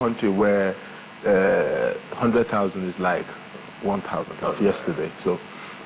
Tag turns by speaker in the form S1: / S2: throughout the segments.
S1: country where 100,000 is like 1,000 of yesterday. So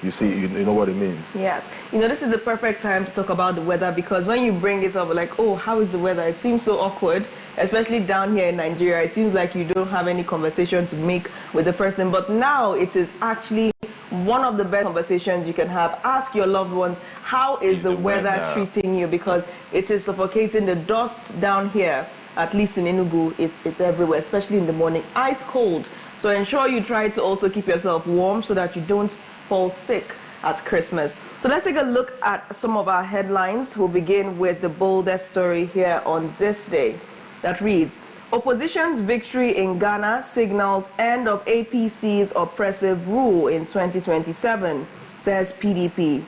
S1: you see, you know what it means.
S2: Yes. You know, this is the perfect time to talk about the weather, because when you bring it up, like, oh, how is the weather? It seems so awkward, especially down here in Nigeria. It seems like you don't have any conversation to make with the person. But now it is actually one of the best conversations you can have. Ask your loved ones, how is the weather treating you? Because it is suffocating. The dust down here, at least in Enugu, it's everywhere, especially in the morning. Ice cold. So ensure you try to also keep yourself warm so that you don't fall sick at Christmas. So let's take a look at some of our headlines. We'll begin with the boldest story here on this day that reads, opposition's victory in Ghana signals end of APC's oppressive rule in 2027, says PDP.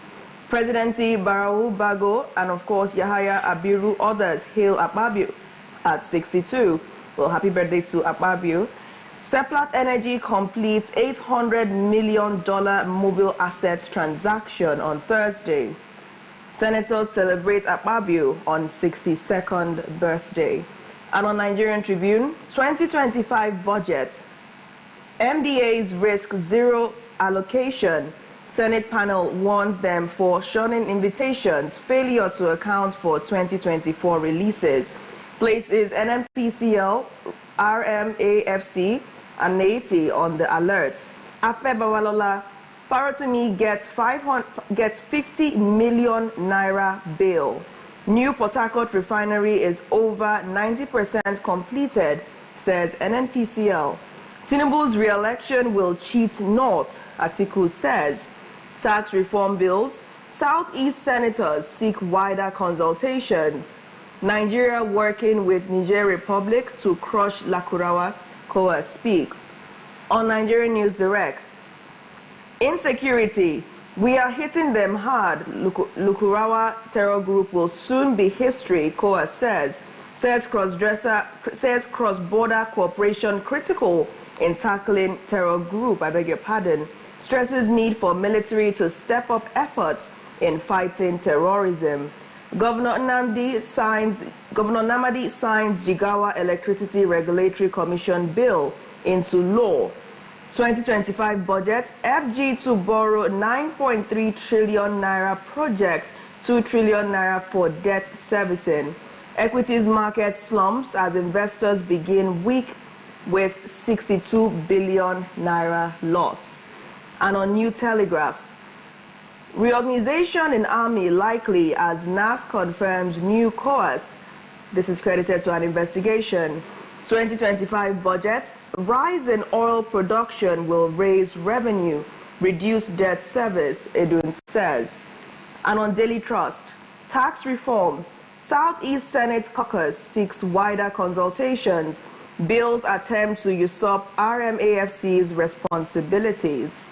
S2: Presidency Barau Bago and of course Yahaya Abiru, others hail Akpabio at 62. Well, happy birthday to Akpabio. Seplat Energy completes $800 million mobile assets transaction on Thursday. Senators celebrate Akpabio on 62nd birthday. And on Nigerian Tribune, 2025 budget. MDAs risk zero allocation. Senate panel warns them for shunning invitations, failure to account for 2024 releases. Places NNPCL, RMAFC, and NATI on the alert. Afia Morning Show gets 50 million naira bail. New Port Harcourt refinery is over 90% completed, says NNPCL. Tinubu's re-election will cheat North, Atiku says. Tax reform bills. Southeast senators seek wider consultations. Nigeria working with Niger Republic to crush Lakurawa, COA speaks. On Nigerian News Direct, insecurity. We are hitting them hard. Lakurawa terror group will soon be history, COA says cross-border cooperation critical in tackling terror group, I beg your pardon. Stresses need for military to step up efforts in fighting terrorism. Governor Namdi signs Jigawa Electricity Regulatory Commission bill into law. 2025 budget, FG to borrow 9.3 trillion naira project, 2 trillion naira for debt servicing. Equities market slumps as investors begin week with 62 billion naira loss. And on New Telegraph, reorganization in Army likely as NAS confirms new course. This is credited to an investigation. 2025 budget, rise in oil production will raise revenue, reduce debt service, Edun says. And on Daily Trust, tax reform, Southeast Senate caucus seeks wider consultations. Bills attempt to usurp RMAFC's responsibilities.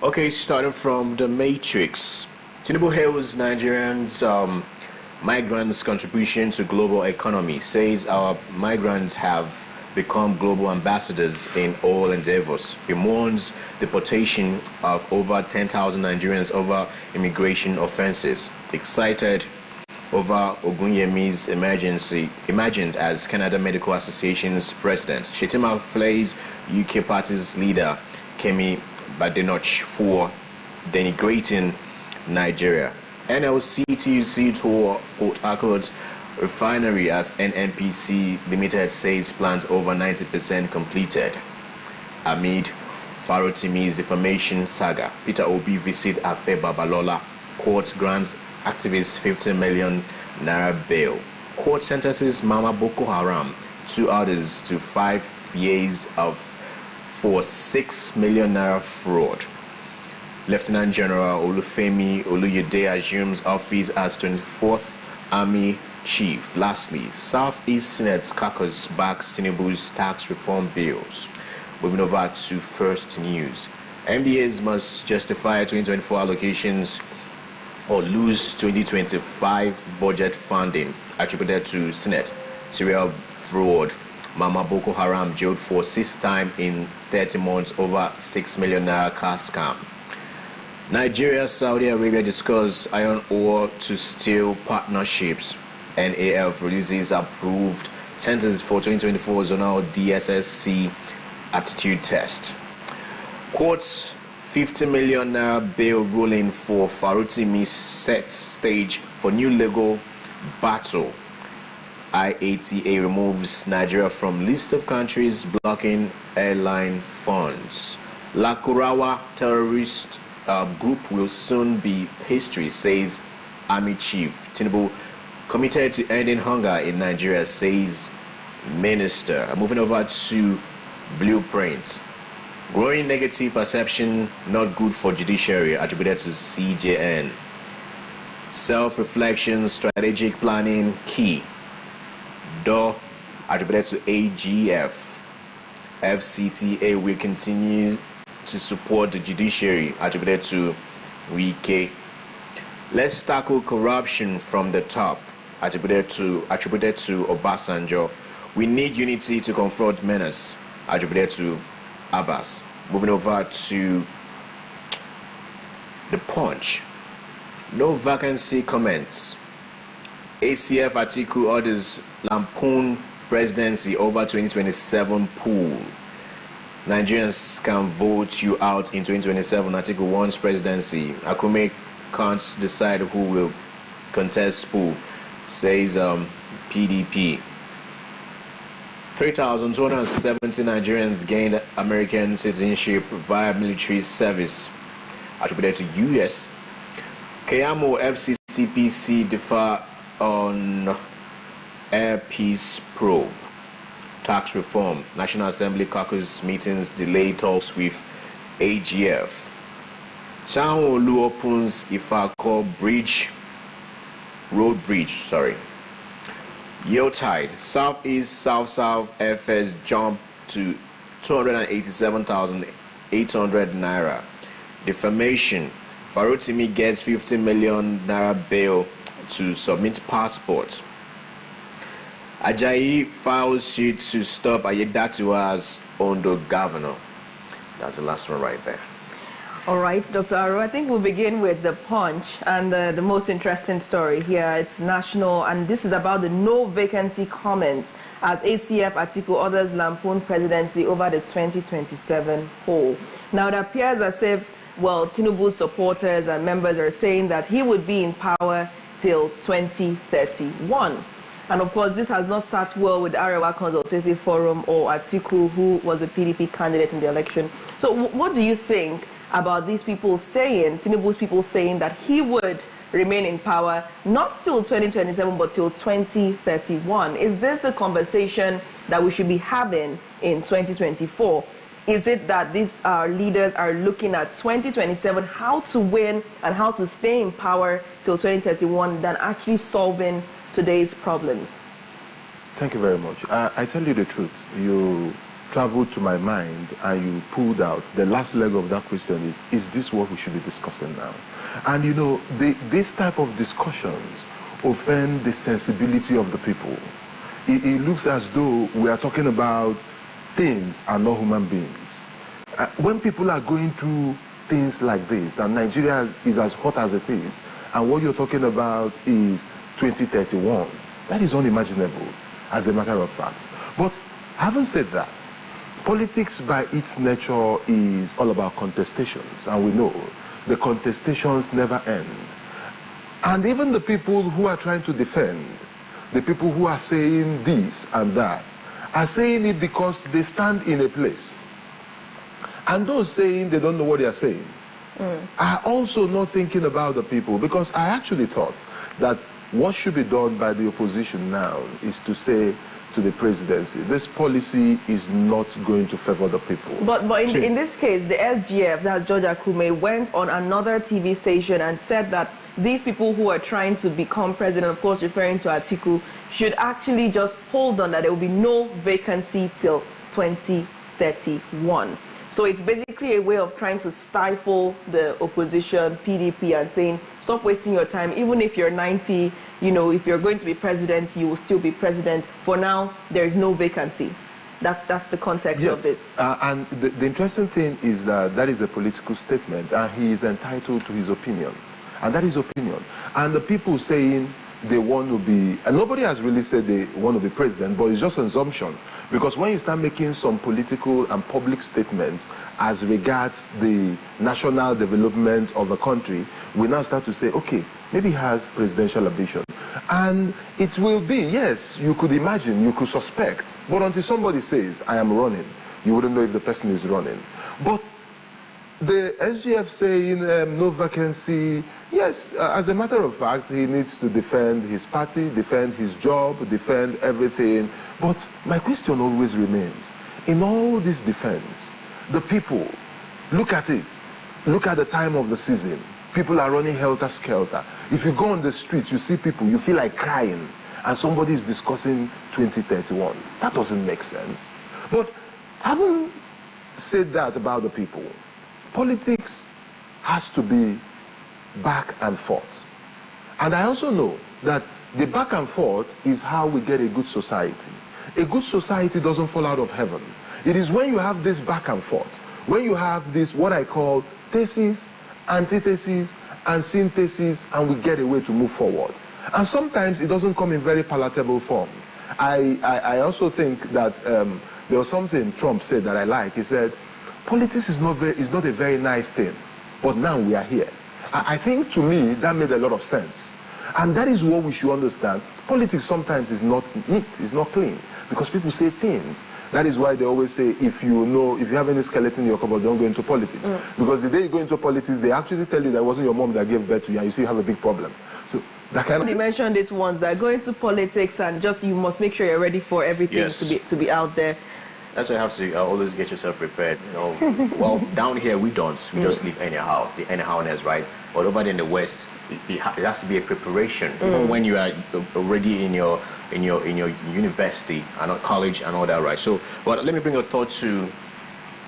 S3: Okay, starting from the Matrix. Tinubu hails Nigerians' migrants' contribution to global economy, says our migrants have become global ambassadors in all endeavors. He mourns deportation of over 10,000 Nigerians over immigration offenses. Excited over Ogunyemi's emergence as Canada Medical Association's president. Shetima flays UK party's leader, Kemi Badenoch, for denigrating Nigeria. NLC TUC tour Port Harcourt refinery as NNPC Limited says plans over 90% completed. Amid Farotimi's defamation saga, Peter Obi visit Afe Babalola. Court grants activists 50 million naira bail. Court sentences Mama Boko Haram, 2 others to 5 years for 6 million naira fraud. Lieutenant General Olufemi Oluyede assumes office as 24th Army Chief. Lastly, Southeast Senate caucus backs Tinubu's tax reform bills. Moving over to First News. MDAs must justify 2024 allocations or lose 2025 budget funding attributed to Senate. Serial fraud. Mama Boko Haram jailed for 6th time in 30 months over 6 million naira car scam. Nigeria, Saudi Arabia discuss iron ore to steel partnerships. NAF releases approved Centers for 2024 Zonal DSSC Aptitude Test. Quote, 50 million naira bail ruling for Farutimi sets stage for new legal battle. IATA removes Nigeria from list of countries blocking airline funds. Lakurawa terrorist group will soon be history, says Army Chief. Tinubu committed to ending hunger in Nigeria, says Minister. Moving over to Blueprint. Growing negative perception, not good for judiciary, attributed to CJN. Self-reflection, strategic planning, key. DOR, attributed to AGF. FCTA will continue to support the judiciary, attributed to Wike. Let's tackle corruption from the top, attributed to Obasanjo. We need unity to confront menace, attributed to Abbas. Moving over to The Punch. No vacancy comments. ACF Atiku orders lampoon presidency over 2027 pool. Nigerians can vote you out in 2027. Atiku wants presidency. Akume can't decide who will contest pool, says PDP. 3,270 Nigerians gained American citizenship via military service, attributed to U.S. Kayamo FCCPC differ on Air Peace probe. Tax reform. National Assembly caucus meetings delay talks with AGF. Sanwo-Olu opens Ifako road bridge. Yield tide. Southeast South FS jump to 287,800 naira. Defamation. Farutimi gets 50 million naira bail to submit passport. Ajayi files suit to stop Ayedatiwa's Ondo governor. That's the last one right there.
S2: All right, Dr. Aro, I think we'll begin with The Punch and the most interesting story here. It's national, and this is about the no vacancy comments as ACF Atiku orders lampoon presidency over the 2027 poll. Now, it appears as if, well, Tinubu's supporters and members are saying that he would be in power till 2031. And of course, this has not sat well with the Arewa Consultative Forum or Atiku, who was a PDP candidate in the election. So what do you think about these people saying, Tinubu's people saying that he would remain in power not till 2027 but till 2031? Is this the conversation that we should be having in 2024? Is it that these leaders are looking at 2027, how to win and how to stay in power till 2031 than actually solving today's problems?
S1: Thank you very much. I tell you the truth. You traveled to my mind and you pulled out the last leg of that question is this what we should be discussing now? And you know, this type of discussions offend the sensibility of the people. It looks as though we are talking about things and not human beings. When people are going through things like this, and Nigeria is as hot as it is, and what you're talking about is 2031, that is unimaginable, as a matter of fact. But having said that, politics by its nature is all about contestations, and we know the contestations never end. And even the people who are trying to defend, the people who are saying this and that, are saying it because they stand in a place. And those saying they don't know what they are saying are also not thinking about the people, because I actually thought that what should be done by the opposition now is to say to the presidency, this policy is not going to favor the people.
S2: But in this case, the SGF, that's George Akume, went on another TV station and said that these people who are trying to become president, of course referring to Atiku, should actually just hold on that there will be no vacancy till 2031. So it's basically a way of trying to stifle the opposition, PDP, and saying, stop wasting your time. Even if you're 90, you know, if you're going to be president, you will still be president. For now, there is no vacancy. That's the context of this.
S1: And the interesting thing is that is a political statement, and he is entitled to his opinion. And that is opinion. And the people saying they want to be, and nobody has really said they want to be president, but it's just an assumption. Because when you start making some political and public statements as regards the national development of a country, we now start to say, okay, maybe he has presidential ambition. And it will be, yes, you could imagine, you could suspect, but until somebody says, I am running, you wouldn't know if the person is running. But the SGF saying no vacancy, yes, as a matter of fact, he needs to defend his party, defend his job, defend everything. But my question always remains, in all this defense, the people, look at it, look at the time of the season. People are running helter-skelter. If you go on the streets, you see people, you feel like crying, and somebody is discussing 2031. That doesn't make sense. But having said that about the people, politics has to be back and forth. And I also know that the back and forth is how we get a good society. A good society doesn't fall out of heaven. It is when you have this back and forth, when you have this, what I call thesis, antithesis, and synthesis, and we get a way to move forward. And sometimes it doesn't come in very palatable forms. I also think that there was something Trump said that I like. He said, politics is not a very nice thing, but now we are here. I think to me that made a lot of sense. And that is what we should understand. Politics sometimes is not neat, it's not clean, because people say things. That is why they always say, if you have any skeleton in your cupboard, don't go into politics. Because the day you go into politics, they actually tell you that it wasn't your mom that gave birth to you, and you see you have a big problem. So that kind of...
S2: You mentioned it once, that go into politics and just you must make sure you're ready for everything to be out there.
S3: That's why you have to always get yourself prepared. You know, well, down here we don't. We just live anyhow. The anyhowness, right? But over there in the West, it has to be a preparation. Even when you are already in your university and college and all that, right? So, but let me bring a thought to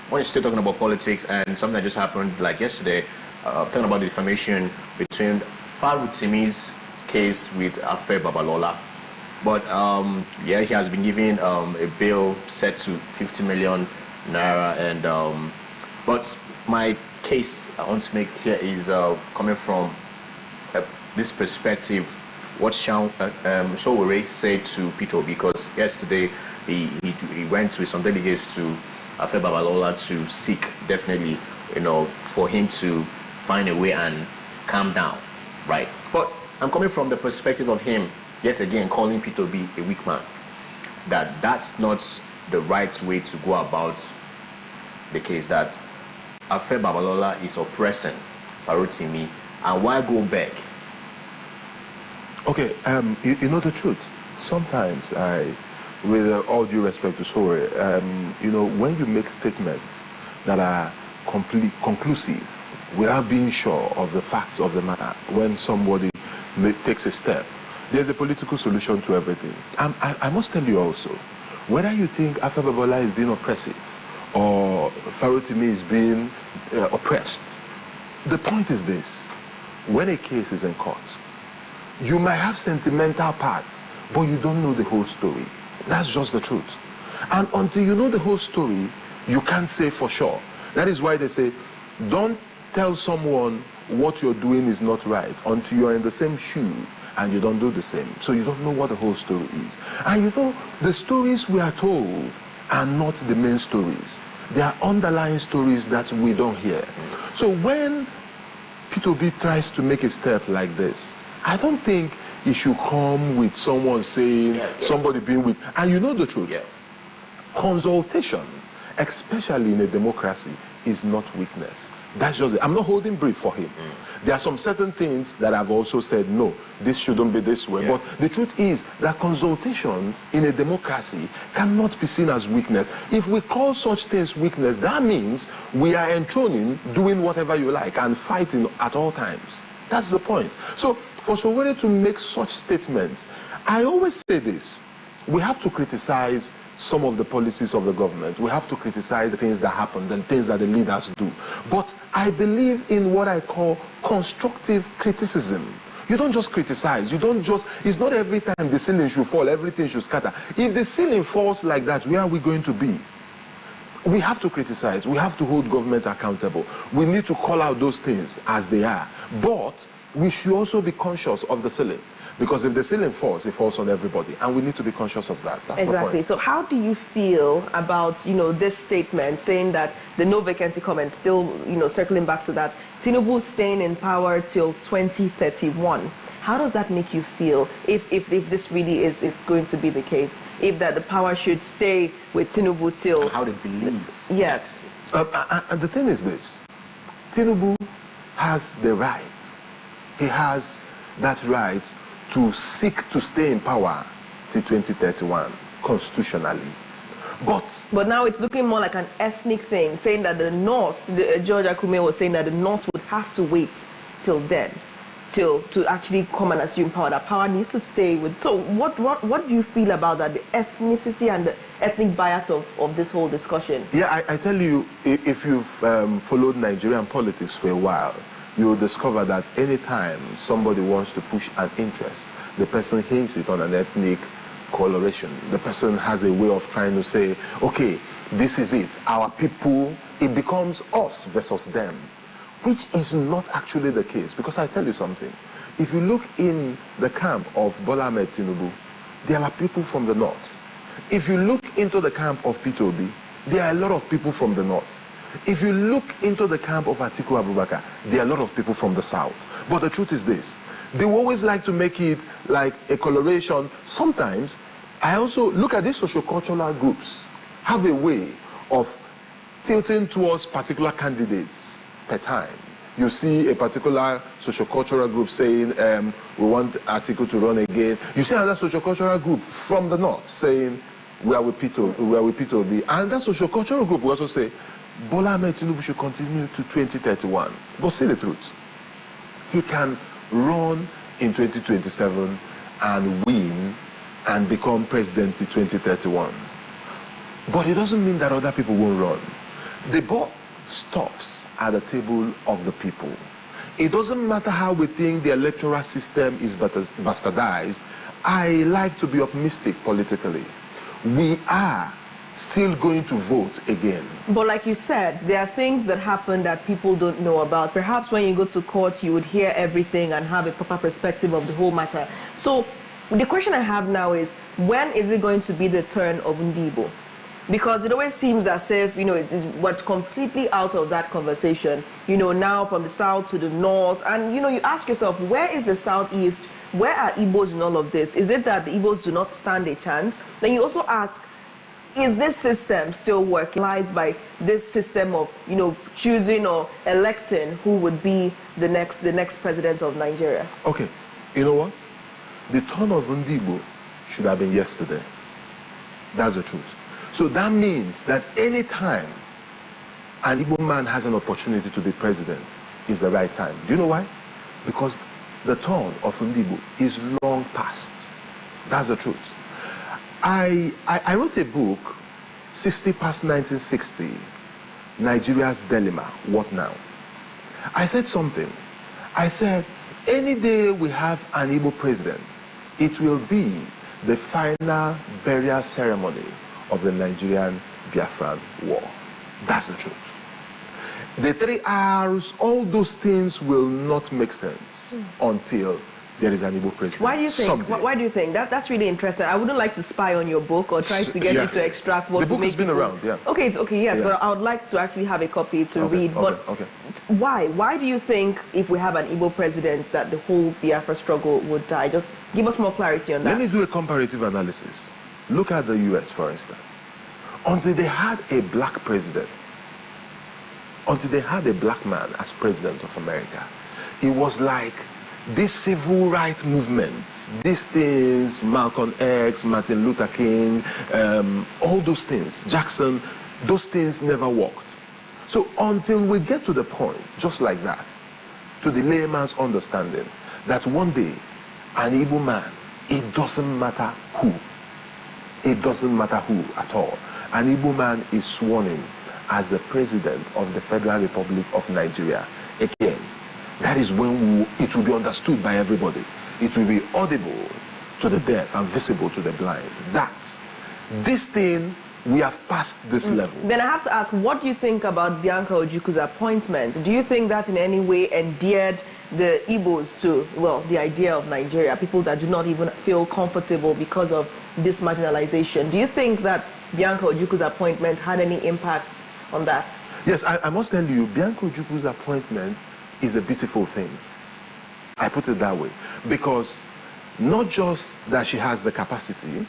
S3: when you're still talking about politics and something that just happened like yesterday, talking about the defamation between Farutimi's case with Afia Babalola. But yeah, he has been given a bill set to 50 million naira, and but my case I want to make here is coming from this perspective. What Showore said to Peter, because yesterday he went with some delegates to Afia Babalola to seek, definitely, you know, for him to find a way and calm down, right? But I'm coming from the perspective of him, yet again, calling Peter B a weak man. That's not the right way to go about the case, that Afia Babalola is oppressing Farutimi, and why go back?
S1: Okay, you know the truth. Sometimes with all due respect to Sore, you know, when you make statements that are conclusive, without being sure of the facts of the matter, when somebody takes a step, there's a political solution to everything. I must tell you also, whether you think Afia Babalola is being oppressive or Farutimi is being oppressed, the point is this: when a case is in court, you might have sentimental parts, but you don't know the whole story. That's just the truth. And until you know the whole story, you can't say for sure. That is why they say, don't tell someone what you're doing is not right until you're in the same shoe and you don't do the same. So you don't know what the whole story is. And you know, the stories we are told are not the main stories. They are underlying stories that we don't hear. So when Peter B tries to make a step like this, I don't think it should come with someone saying, somebody being weak. And you know the truth. Consultation, especially in a democracy, is not weakness. That's just it. I'm not holding brief for him. There are some certain things that I've also said, no, this shouldn't be this way. But the truth is that consultations in a democracy cannot be seen as weakness. If we call such things weakness, that means we are enthroning, doing whatever you like, and fighting at all times. That's the point. So for Showore to make such statements, I always say this: we have to criticize some of the policies of the government. We have to criticize the things that happen, the things that the leaders do. But I believe in what I call constructive criticism. You don't just criticize. You don't just, it's not every time the ceiling should fall, everything should scatter. If the ceiling falls like that, where are we going to be? We have to criticize. We have to hold government accountable. We need to call out those things as they are. But we should also be conscious of the ceiling. Because if the ceiling falls, it falls on everybody, and we need to be conscious of that. That's
S2: exactly.
S1: my point.
S2: So how do you feel about, this statement saying that the no vacancy comment, still, circling back to that, Tinubu staying in power till 2031? How does that make you feel if this really is going to be the case? If that the power should stay with Tinubu till...
S3: How they believe.
S2: Yes.
S1: And the thing is this, Tinubu has the right, he has that right to seek to stay in power till 2031 constitutionally. But
S2: now it's looking more like an ethnic thing, saying that the North, George Akume was saying that the North would have to wait till then, to actually come and assume power. That power needs to stay with. So what do you feel about that, the ethnicity and the ethnic bias of this whole discussion?
S1: Yeah, I tell you, if you've followed Nigerian politics for a while, you'll discover that anytime somebody wants to push an interest, the person hints it on an ethnic coloration. The person has a way of trying to say, okay, this is it, our people, it becomes us versus them, which is not actually the case. Because I tell you something, if you look in the camp of Bola Ahmed Tinubu, there are people from the North. If you look into the camp of Peter Obi, there are a lot of people from the North. If you look into the camp of Atiku Abubakar, there are a lot of people from the South. But the truth is this, they always like to make it like a coloration. Sometimes, I also look at these sociocultural groups, have a way of tilting towards particular candidates per time. You see a particular sociocultural group saying, we want Atiku to run again. You see another sociocultural group from the North saying, we are with Peter Obi. And that sociocultural group will also say, Bola Ahmed Tinubu should continue to 2031. But see the truth, he can run in 2027 and win and become president in 2031. But it doesn't mean that other people won't run. The ball stops at the table of the people. It doesn't matter how we think the electoral system is bastardized. I like to be optimistic politically. We are still going to vote again.
S2: But like you said, there are things that happen that people don't know about. Perhaps when you go to court, you would hear everything and have a proper perspective of the whole matter. So the question I have now is, when is it going to be the turn of Ndibo? Because it always seems as if, it is what completely out of that conversation, now from the south to the north. And, you ask yourself, where is the southeast? Where are Igbos in all of this? Is it that the Igbos do not stand a chance? Then you also ask, is this system still working? Lies by this system of, choosing or electing who would be the next president of Nigeria?
S1: Okay, you know what? The turn of Ndibo should have been yesterday. That's the truth. So that means that any time an Igbo man has an opportunity to be president is the right time. Do you know why? Because the turn of Ndibo is long past. That's the truth. I wrote a book, 60 past 1960, Nigeria's Dilemma, What Now? I said something. I said, any day we have an Igbo president, it will be the final burial ceremony of the Nigerian Biafran War. That's the truth. The 3 R's, all those things will not make sense until there is an Igbo president.
S2: Why do you think?
S1: Someday.
S2: Why do you think? That's really interesting. I wouldn't like to spy on your book or try to get you to extract what
S1: the book
S2: make
S1: has been
S2: people...
S1: around, yeah.
S2: Okay, it's okay, yes,
S1: Yeah.
S2: but I would like to actually have a copy to read. But why? Why do you think if we have an Igbo president that the whole Biafra struggle would die? Just give us more clarity on that.
S1: Let me do a comparative analysis. Look at the US, for instance. Until they had a black president, until they had a black man as president of America, it was like this civil rights movement, these things, Malcolm X, Martin Luther King, all those things, Jackson, those things never worked. So until we get to the point, just like that, to the layman's understanding, that one day, an Igbo man, it doesn't matter who, it doesn't matter who at all, an Igbo man is sworn in as the president of the Federal Republic of Nigeria. Again, that is when it will be understood by everybody. It will be audible to the deaf and visible to the blind. That this thing, we have passed this level.
S2: Then I have to ask, what do you think about Bianca Ojukwu appointment? Do you think that in any way endeared the Igbos to, well, the idea of Nigeria, people that do not even feel comfortable because of this marginalization. Do you think that Bianca Ojukwu's appointment had any impact on that?
S1: Yes, I must tell you, Bianca Ojukwu's appointment is a beautiful thing. I put it that way. Because not just that she has the capacity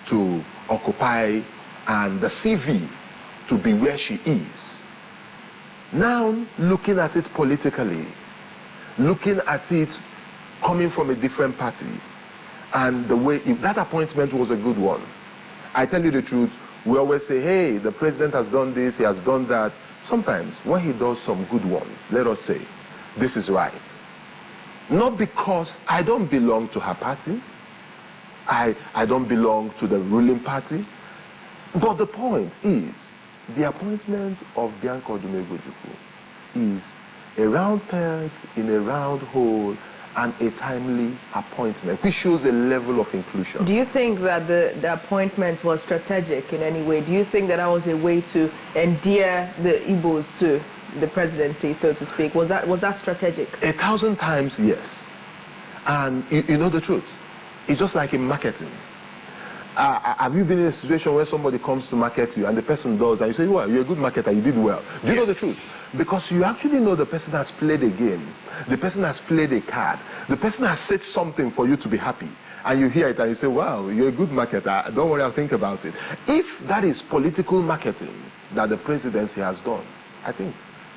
S1: to occupy and the CV to be where she is. Now, looking at it politically, looking at it coming from a different party, and the way, if that appointment was a good one, I tell you the truth, we always say, hey, the president has done this, he has done that. Sometimes, when he does some good ones, let us say, this is right. Not because I don't belong to her party, I don't belong to the ruling party, but the point is, the appointment of Bianca Ojukwu is a round peg in a round hole and a timely appointment, which shows a level of inclusion.
S2: Do you think that the appointment was strategic in any way? Do you think that that was a way to endear the Igbos to the presidency, so to speak? Was that strategic?
S1: 1,000 times, yes. And you know the truth. It's just like in marketing. Have you been in a situation where somebody comes to market you and the person does, and you say, well, you're a good marketer, you did well. Do you know the truth? Because you actually know the person has played a game, the person has played a card, the person has said something for you to be happy, and you hear it and you say, wow, you're a good marketer, don't worry, I'll think about it. If that is political marketing that the presidency has done, I think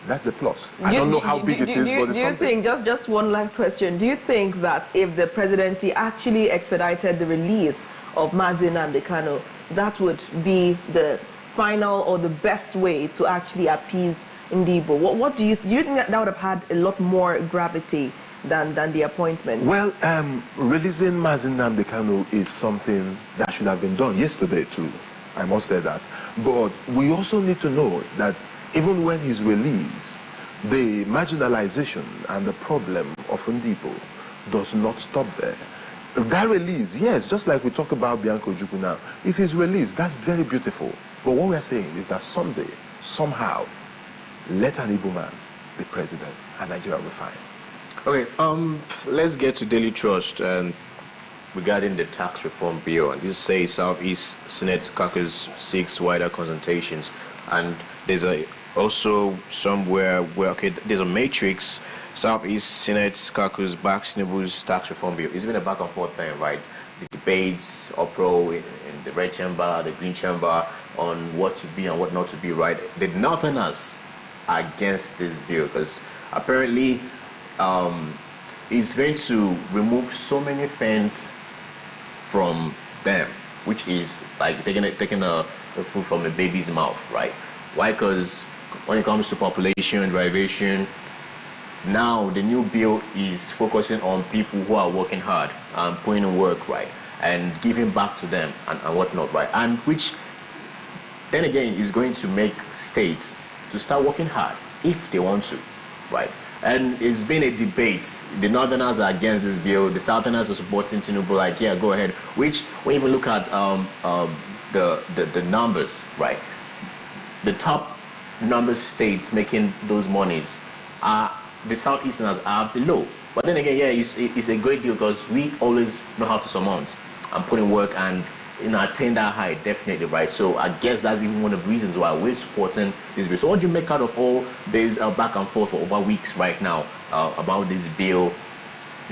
S1: that's a plus. I don't know how big it is, but it's something.
S2: Do you think, just one last question, do you think that if the presidency actually expedited the release of Mazi Nnamdi Kanu, that would be the final or the best way to actually appease Ndibo? What do you think that would have had a lot more gravity than the appointment?
S1: Well, releasing Mazi Nnamdi Kanu is something that should have been done yesterday too, I must say that. But we also need to know that even when he's released, the marginalization and the problem of Ndibo does not stop there. That release, yes, just like we talk about Bianca Ojukwu now, if he's released, that's very beautiful. But what we're saying is that someday, somehow, let an Igbo man be president and Nigeria will be fine.
S3: Okay, let's get to Daily Trust regarding the tax reform bill. And this says Southeast Senate caucus seeks wider consultations. And there's also somewhere where, okay, there's a matrix. Southeast Senate caucus backs Tinubu's tax reform bill. It's been a back and forth thing, right? The debates, uproar in the red chamber, the green chamber, on what to be and what not to be, right? The Northerners are against this bill because apparently it's going to remove so many things from them, which is like taking a food from a baby's mouth, right? Why? Because when it comes to population, derivation, now the new bill is focusing on people who are working hard and putting in work, right, and giving back to them and whatnot, right, and which then again is going to make states to start working hard if they want to, right? And it's been a debate. The Northerners are against this bill. The Southerners are supporting Tinubu, like, yeah, go ahead. Which, when you even look at the numbers, right, the top number states making those monies are the Southeasterners are below. But then again, yeah, it's a great deal because we always know how to surmount and put in work and attain that high, definitely, right? So I guess that's even one of the reasons why we're supporting this bill. So what do you make out of all this back and forth for over weeks right now about this bill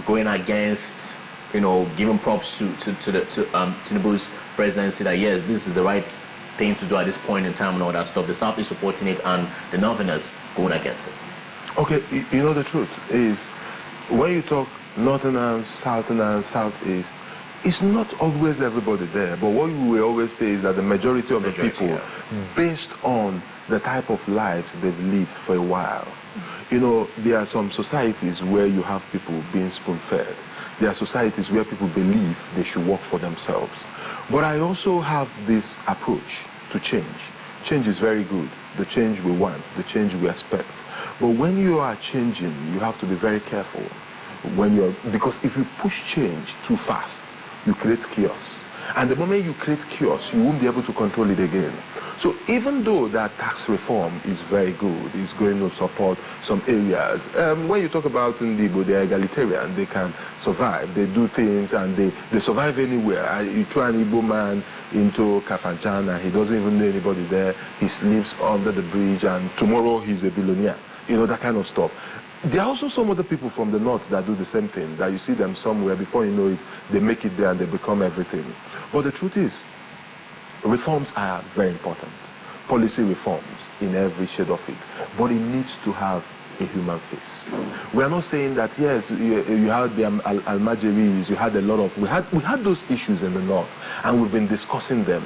S3: going against, giving props to Tinubu's presidency that yes, this is the right thing to do at this point in time and all that stuff. The South is supporting it and the Northerners going against it.
S1: Okay, the truth is, when you talk Northerners, Southerners, Southeast, it's not always everybody there. But what we will always say is that the majority of the people, yeah, based on the type of lives they've lived for a while, there are some societies where you have people being spoon-fed. There are societies where people believe they should work for themselves. But I also have this approach to change. Change is very good. The change we want, the change we expect. But when you are changing, you have to be very careful. Because if you push change too fast, you create chaos. And the moment you create chaos, you won't be able to control it again. So even though that tax reform is very good, it's going to support some areas, when you talk about Ndibo, they're egalitarian, they can survive, they do things and they survive anywhere. You throw an Igbo man into Kafanchan and he doesn't even know anybody there, he sleeps under the bridge and tomorrow he's a billionaire, you know, that kind of stuff. There are also some other people from the north that do the same thing, that you see them somewhere, before you know it, they make it there and they become everything. But the truth is, reforms are very important. Policy reforms in every shade of it. But it needs to have a human face. We are not saying that, yes, you had the Almajiris, you had a lot of, we had those issues in the north, and we've been discussing them.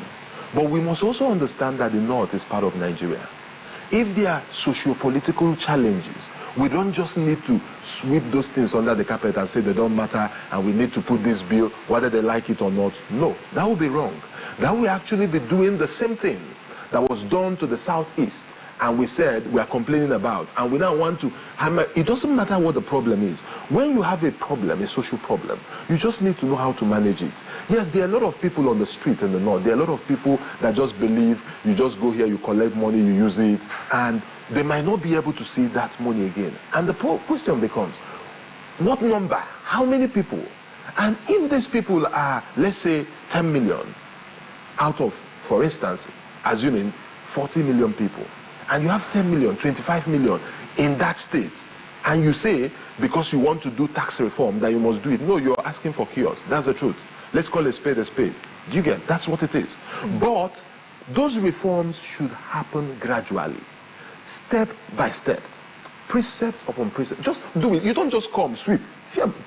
S1: But we must also understand that the north is part of Nigeria. If there are socio-political challenges, we don't just need to sweep those things under the carpet and say they don't matter and we need to put this bill whether they like it or not. No, that would be wrong. That will actually be doing the same thing that was done to the southeast and we said we are complaining about, and we now want to hammer. It doesn't matter what the problem is. When you have a problem, a social problem, you just need to know how to manage it. Yes, there are a lot of people on the street in the north. There are a lot of people that just believe you just go here, you collect money, you use it, and they might not be able to see that money again. And the question becomes, what number? How many people? And if these people are, let's say, 10 million out of, for instance, assuming 40 million people, and you have 10 million, 25 million in that state, and you say, because you want to do tax reform, that you must do it. No, you're asking for chaos. That's the truth. Let's call a spade a spade. Do you get? That's what it is. But those reforms should happen gradually, step by step, precept upon precept. Just do it. You don't just come, sweep,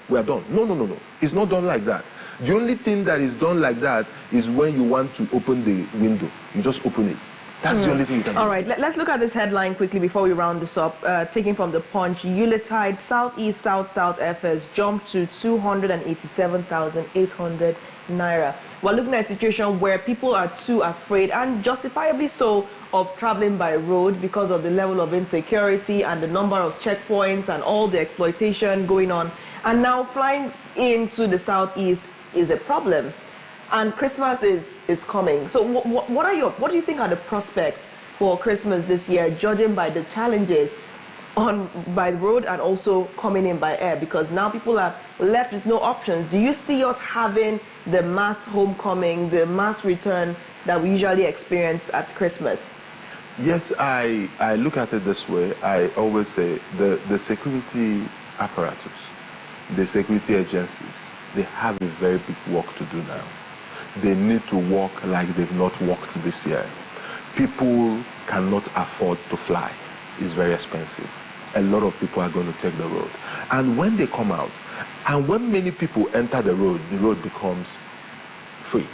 S1: we are done. No, no, no, no. It's not done like that. The only thing that is done like that is when you want to open the window. You just open it. That's the only thing you can do.
S2: All right, let's look at this headline quickly before we round this up. Taking from the Punch, Yuletide Southeast South-South airfares jumped to 287,800 naira. We're looking at a situation where people are too afraid, and justifiably so, of traveling by road because of the level of insecurity and the number of checkpoints and all the exploitation going on. And now flying into the Southeast is a problem. And Christmas is coming. So what do you think are the prospects for Christmas this year, judging by the challenges by road and also coming in by air? Because now people are left with no options. Do you see us having the mass homecoming, the mass return that we usually experience at Christmas?
S1: Yes, I look at it this way. I always say the security apparatus, the security agencies, they have a very big work to do now. They need to work like they've not worked this year. People cannot afford to fly. It's very expensive. A lot of people are going to take the road. And when they come out, and when many people enter the road becomes free.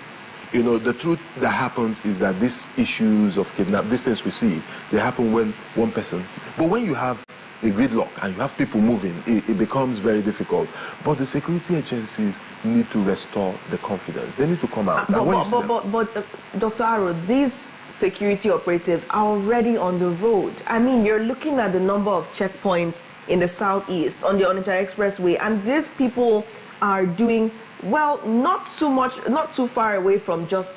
S1: You know, the truth that happens is that these issues of kidnapping, these things we see, they happen when one person, but when you have a gridlock and you have people moving, it becomes very difficult. But the security agencies need to restore the confidence. They need to come out.
S2: But Dr. Aro, these security operatives are already on the road. I mean, you're looking at the number of checkpoints in the Southeast on the Onitsha Expressway, and these people are doing, well, not too far away from just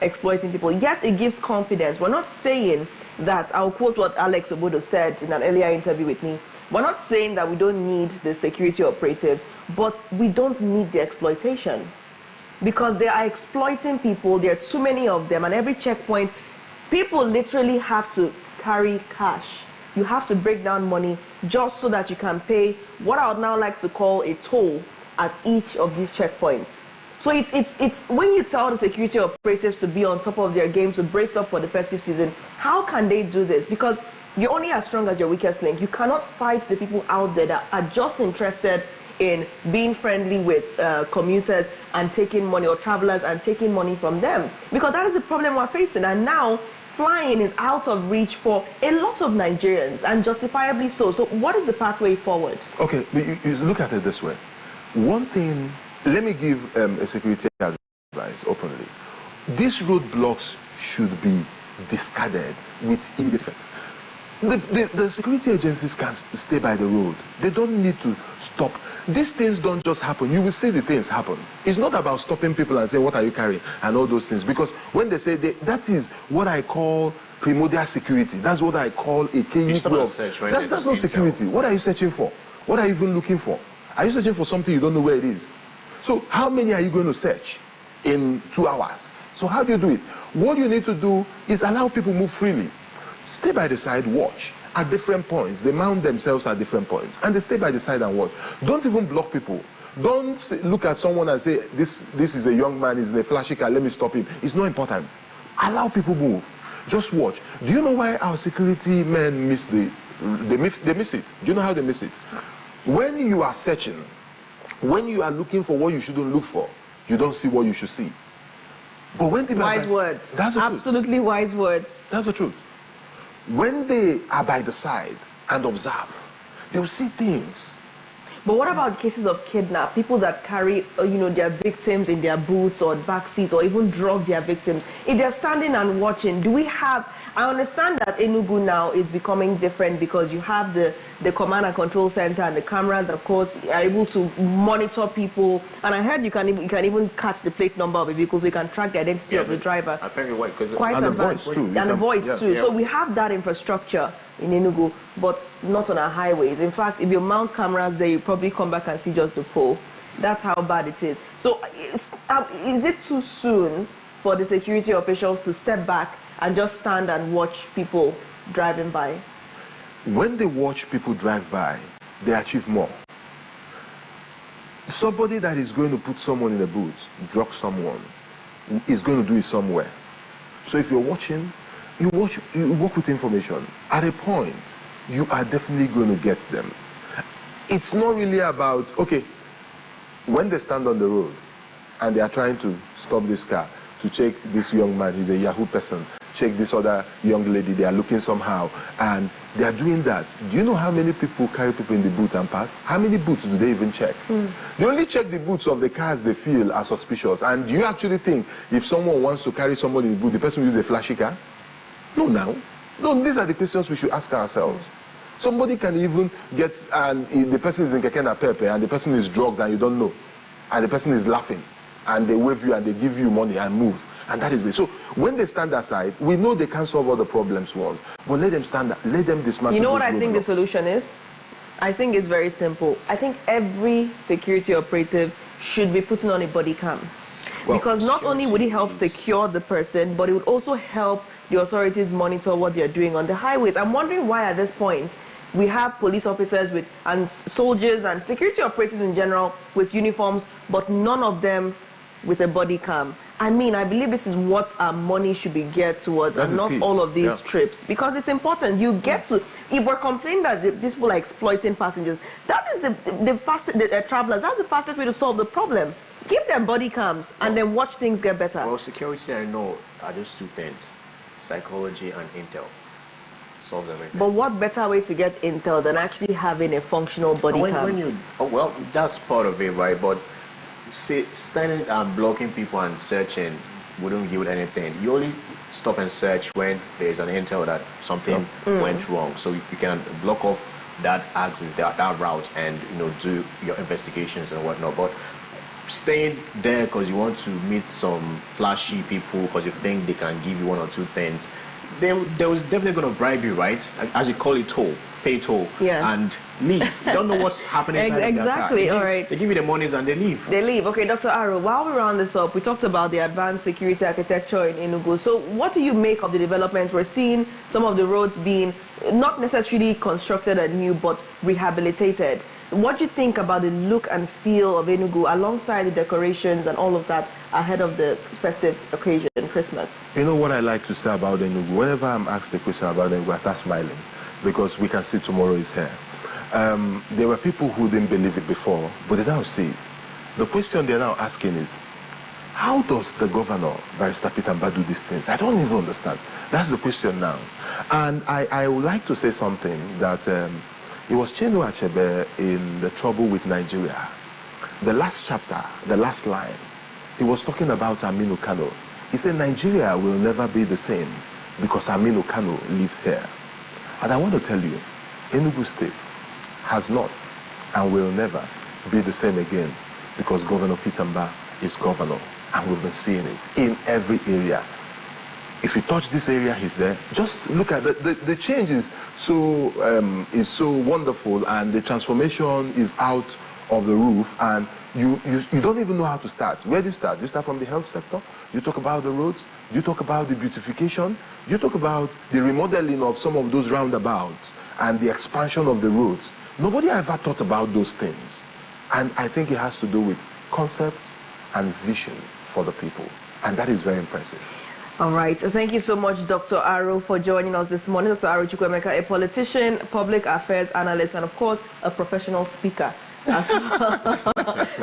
S2: exploiting people. Yes, it gives confidence. We're not saying that, I'll quote what Alex Obodo said in an earlier interview with me, we're not saying that we don't need the security operatives, but we don't need the exploitation. Because they are exploiting people, there are too many of them, and every checkpoint, people literally have to carry cash. You have to break down money just so that you can pay what I would now like to call a toll at each of these checkpoints. So it's when you tell the security operatives to be on top of their game, to brace up for the festive season, how can they do this? Because you're only as strong as your weakest link. You cannot fight the people out there that are just interested in being friendly with commuters and taking money, or travelers and taking money from them. Because that is the problem we're facing. And now flying is out of reach for a lot of Nigerians, and justifiably so. So what is the pathway forward?
S1: Okay, you look at it this way. One thing, let me give a security advice openly. These roadblocks should be discarded with immediate effect. The security agencies can stay by the road. They don't need to stop. These things don't just happen. You will see the things happen. It's not about stopping people and saying, what are you carrying? And all those things. Because when they say, that is what I call primordial security. That's what I call a KU glove. That's not security. What are you searching for? What are you even looking for? Are you searching for something you don't know where it is? So how many are you going to search in 2 hours? So how do you do it? What you need to do is allow people move freely. Stay by the side, watch at different points. They mount themselves at different points, and they stay by the side and watch. Don't even block people. Don't look at someone and say, this is a young man, he's in a flashy car, let me stop him. It's not important. Allow people move. Just watch. Do you know why our security men miss they miss it? Do you know how they miss it? When you are searching, when you are looking for what you shouldn't look for, you don't see what you should see. But when they
S2: wise words.
S1: That's the
S2: absolutely
S1: truth.
S2: Wise words.
S1: That's the truth. When they are by the side and observe, they will see things.
S2: But what about cases of kidnap? People that carry, their victims in their boots or back seat, or even drug their victims. If they're standing and watching, do we have? I understand that Enugu now is becoming different because you have the command and control center and the cameras, of course, are able to monitor people. And I heard you can even catch the plate number of a vehicle, so you can track the identity of the driver.
S3: Apparently, what?
S2: Quite
S1: and
S2: advanced.
S1: The voice too.
S2: And the voice too.
S3: Yeah.
S2: So we have that infrastructure in Enugu, but not on our highways. In fact, if you mount cameras there, you probably come back and see just the pole. That's how bad it is. So is it too soon for the security officials to step back and just stand and watch people driving by?
S1: When they watch people drive by, they achieve more. Somebody that is going to put someone in a boot, drug someone, is going to do it somewhere. So if you're watching, you work with information. At a point, you are definitely going to get them. It's not really about, okay, when they stand on the road and they are trying to stop this car to check this young man, he's a Yahoo person, check this other young lady, they are looking somehow, and they are doing that. Do you know how many people carry people in the boot and pass? How many boots do they even check? They only check the boots of the cars they feel are suspicious. And do you actually think if someone wants to carry somebody in the boot, the person will use a flashy car? No, now. No, these are the questions we should ask ourselves. Somebody can even get, and the person is in Keke na Pepe, and the person is drugged and you don't know, and the person is laughing, and they wave you and they give you money and move. And that is it. So when they stand aside, we know they can't solve all the problems once, but let them stand, let them dismantle.
S2: You know what I think the
S1: roadblocks.
S2: solution is? I think it's very simple. I think every security operative should be putting on a body cam.
S1: Well,
S2: because not only would it help secure the person, but it would also help the authorities monitor what they're doing on the highways. I'm wondering why at this point we have police officers and soldiers and security operatives in general with uniforms, but none of them with a body cam. I mean, I believe this is what our money should be geared towards, and not all of these trips, because it's important. You get to, if we're complaining that these people are exploiting passengers, that is the travelers, that's the fastest way to solve the problem. Give them body cams and then watch things get better.
S3: Well, security, I know, are just two things: psychology and intel. Solves everything.
S2: But what better way to get intel than actually having a functional body cam?
S3: Well, that's part of it, right? But standing and blocking people and searching wouldn't yield anything. You only stop and search when there is an intel that something went wrong. So you can block off that axis, that route, and do your investigations and whatnot. But staying there because you want to meet some flashy people because you think they can give you one or two things, they was definitely going to bribe you, right? As you call it, pay toll, and leave. You don't know what's happening inside of their car.
S2: Exactly, all right.
S3: They give you the monies and they leave.
S2: They leave. Okay, Dr. Aro, while we round this up, we talked about the advanced security architecture in Enugu. So what do you make of the developments? We're seeing some of the roads being not necessarily constructed anew, but rehabilitated. What do you think about the look and feel of Enugu alongside the decorations and all of that ahead of the festive occasion, Christmas?
S1: You know what I like to say about Enugu? Whenever I'm asked a question about Enugu, I start smiling because we can see tomorrow is here. There were people who didn't believe it before, but they now see it. The question they're now asking is, how does the governor, Barrister Peter Mba, do these things? I don't even understand. That's the question now. And I would like to say something that it was Chinua Achebe in The Trouble with Nigeria. The last chapter, the last line, he was talking about Aminu Kano. He said, Nigeria will never be the same because Aminu Kano lived here. And I want to tell you, Enugu State has not and will never be the same again because Governor Pitamba is governor, and we've been seeing it in every area. If you touch this area, he's there. Just look at the change is so wonderful, and the transformation is out of the roof, and you don't even know how to start. Where do you start? Do you start from the health sector? You talk about the roads? You talk about the beautification? You talk about the remodeling of some of those roundabouts and the expansion of the roads? Nobody ever thought about those things. And I think it has to do with concept and vision for the people. And that is very impressive.
S2: All right. Thank you so much, Dr. Aro, for joining us this morning. Dr. Aro Chukwuemeka, a politician, public affairs analyst, and of course, a professional speaker as well.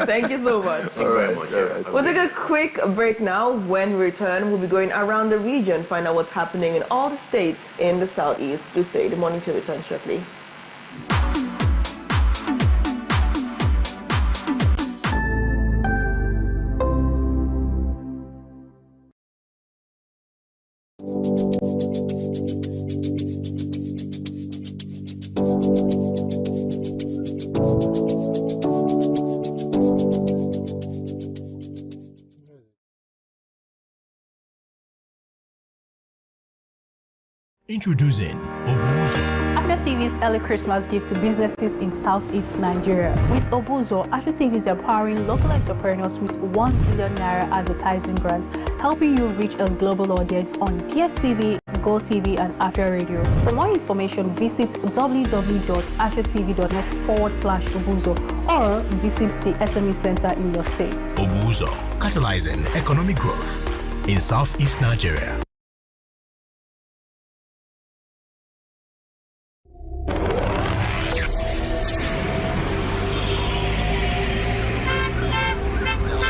S2: Thank you so much.
S3: Thank you very much.
S2: We'll take a quick break now. When we return, we'll be going around the region, find out what's happening in all the states in the southeast. Please stay. The morning to return shortly.
S4: Introducing Obuzo.
S5: Afia TV's early Christmas gift to businesses in Southeast Nigeria. With Obuzo, Afia TV is empowering local entrepreneurs with 1 billion naira advertising grant, helping you reach a global audience on DSTV, GoTV, and Afia Radio. For more information, visit www.afiatv.net/Obuzo or visit the SME Center in your state.
S4: Obuzo, catalyzing economic growth in Southeast Nigeria.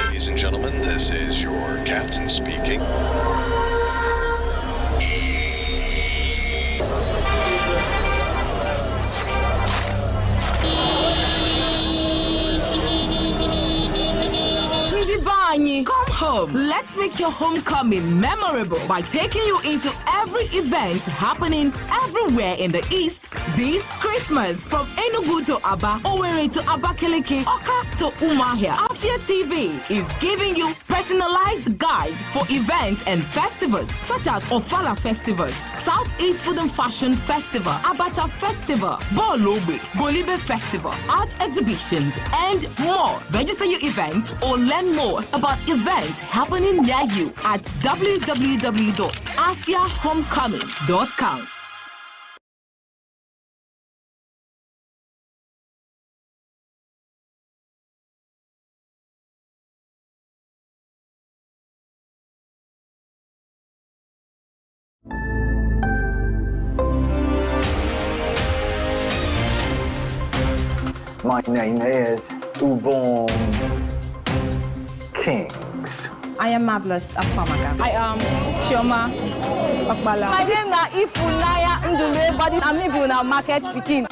S6: Ladies and gentlemen, this is your captain speaking.
S7: Come home. Let's make your homecoming memorable by taking you into every event happening everywhere in the East this Christmas. From Enugu to Aba, Owerri to Abakaliki, Oka to Umuahia, Afia TV is giving you personalized guide for events and festivals such as Ofala Festivals, Southeast Food and Fashion Festival, Abacha Festival, Bolobe, Bolibe Festival, art exhibitions, and more. Register your event or learn more about events happening near you at www.afiahomecoming.com.
S8: My name is Ubon Kings.
S9: I am Marvelous Afamaka.
S10: I am Chioma Akbala.
S11: My name is Ifulaya Ndule, but I'm living in our market speaking.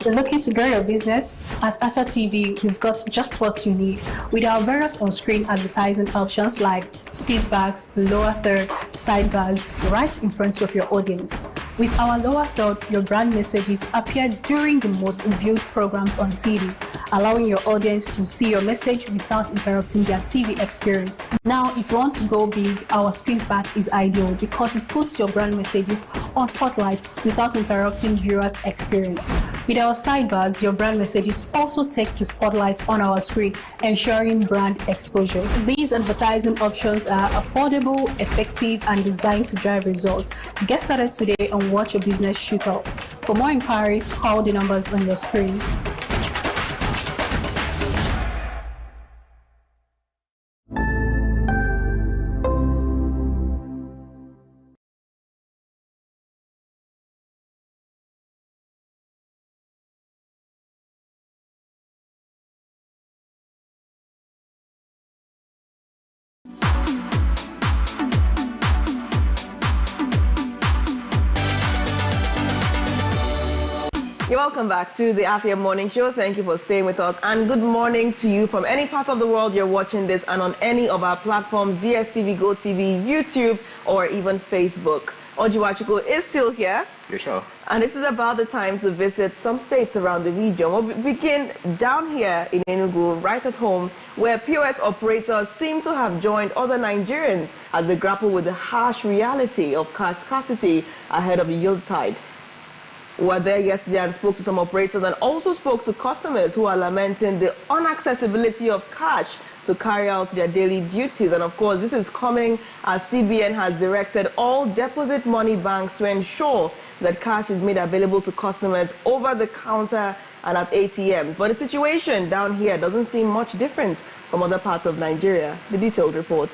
S5: Looking to grow your business? At Afia TV, we've got just what you need. With our various on-screen advertising options like speed bags, lower third, sidebars, right in front of your audience. With our lower third, your brand messages appear during the most viewed programs on TV, allowing your audience to see your message without interrupting their TV experience. Now, if you want to go big, our squeeze back is ideal because it puts your brand messages on spotlight without interrupting viewers' experience. With our sidebars, your brand messages also takes the spotlight on our screen, ensuring brand exposure. These advertising options are affordable, effective, and designed to drive results. Get started today and watch your business shoot up. For more inquiries, call the numbers on your screen.
S2: You're welcome back to the Afia Morning Show. Thank you for staying with us. And good morning to you from any part of the world you're watching this and on any of our platforms, DSTV, GoTV, YouTube, or even Facebook. Ojiwachiko is still here.
S3: Yeah, sure.
S2: And this is about the time to visit some states around the region. We'll begin down here in Enugu, right at home, where POS operators seem to have joined other Nigerians as they grapple with the harsh reality of cash scarcity ahead of the Yuletide. We were there yesterday and spoke to some operators and also spoke to customers who are lamenting the inaccessibility of cash to carry out their daily duties. And of course, this is coming as CBN has directed all deposit money banks to ensure that cash is made available to customers over the counter and at ATM. But the situation down here doesn't seem much different from other parts of Nigeria. The detailed report.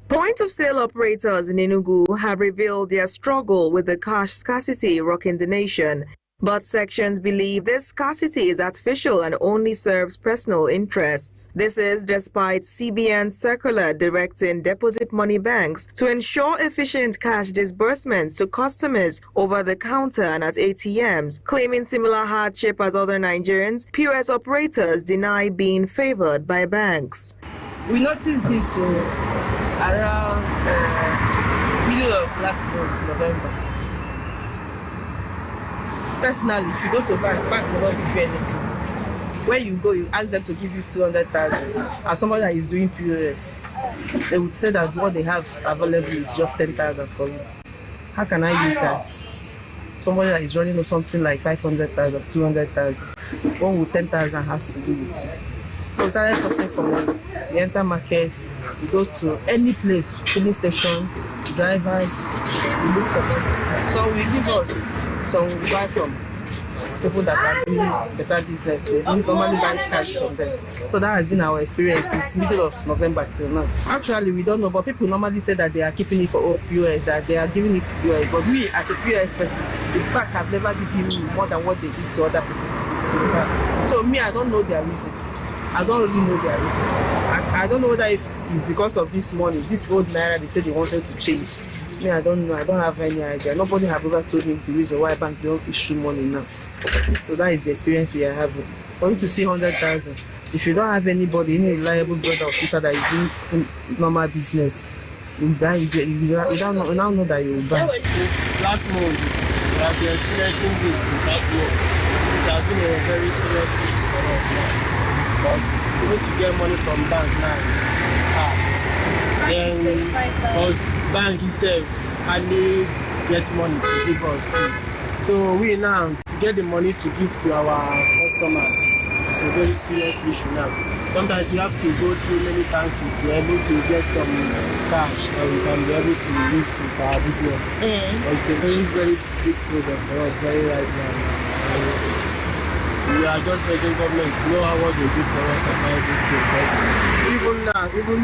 S2: Point of sale operators in Enugu have revealed their struggle with the cash scarcity rocking the nation. But sections believe this scarcity is artificial and only serves personal interests. This is despite CBN's circular directing deposit money banks to ensure efficient cash disbursements to customers over the counter and at ATMs. Claiming similar hardship as other Nigerians, POS operators deny being favored by banks.
S12: We noticed this around middle of last month, November. Personally, if you go to a bank will not give you anything. When you go, you ask them to give you 200,000. As somebody that is doing POS, they would say that what they have available is just 10,000 for you. How can I use that? Somebody that is running something like 500,000, 200,000. One with 10,000 has to do with you. So we started sourcing for money. We enter markets, we go to any place, filling station, drivers, we look for money. So we give us, so we buy from people that are doing better business. We normally buy cash from them. So that has been our experience since middle of November till now. Actually, we don't know, but people normally say that they are keeping it for POS, that they are giving it POS. But me, as a POS person, the bank have never given me more than what they give to other people. So me, I don't know their reason. I don't really know their reason. I don't know whether if it's because of this money, this old naira they said they wanted to change. Me, I don't know. I don't have any idea. Nobody have ever told me the reason why bank don't issue money now. So that is the experience we are having. For you to see 100,000, if you don't have anybody, any reliable brother or sister that is doing normal business, you don't know that you will buy.
S13: Since last month, we have been experiencing this since last month. It has been a very serious issue for us now. Because even to get money from bank now, it's hard. Then, because bank itself hardly get money to give us too. So we now, to get the money to give to our customers, it's a very serious issue now. Sometimes you have to go through many banks to be able to get some cash and we can be able to use it for our business. But it's a very, very big problem for us very right now. We are just begging government to know how what they do for us about this thing. Because even now, even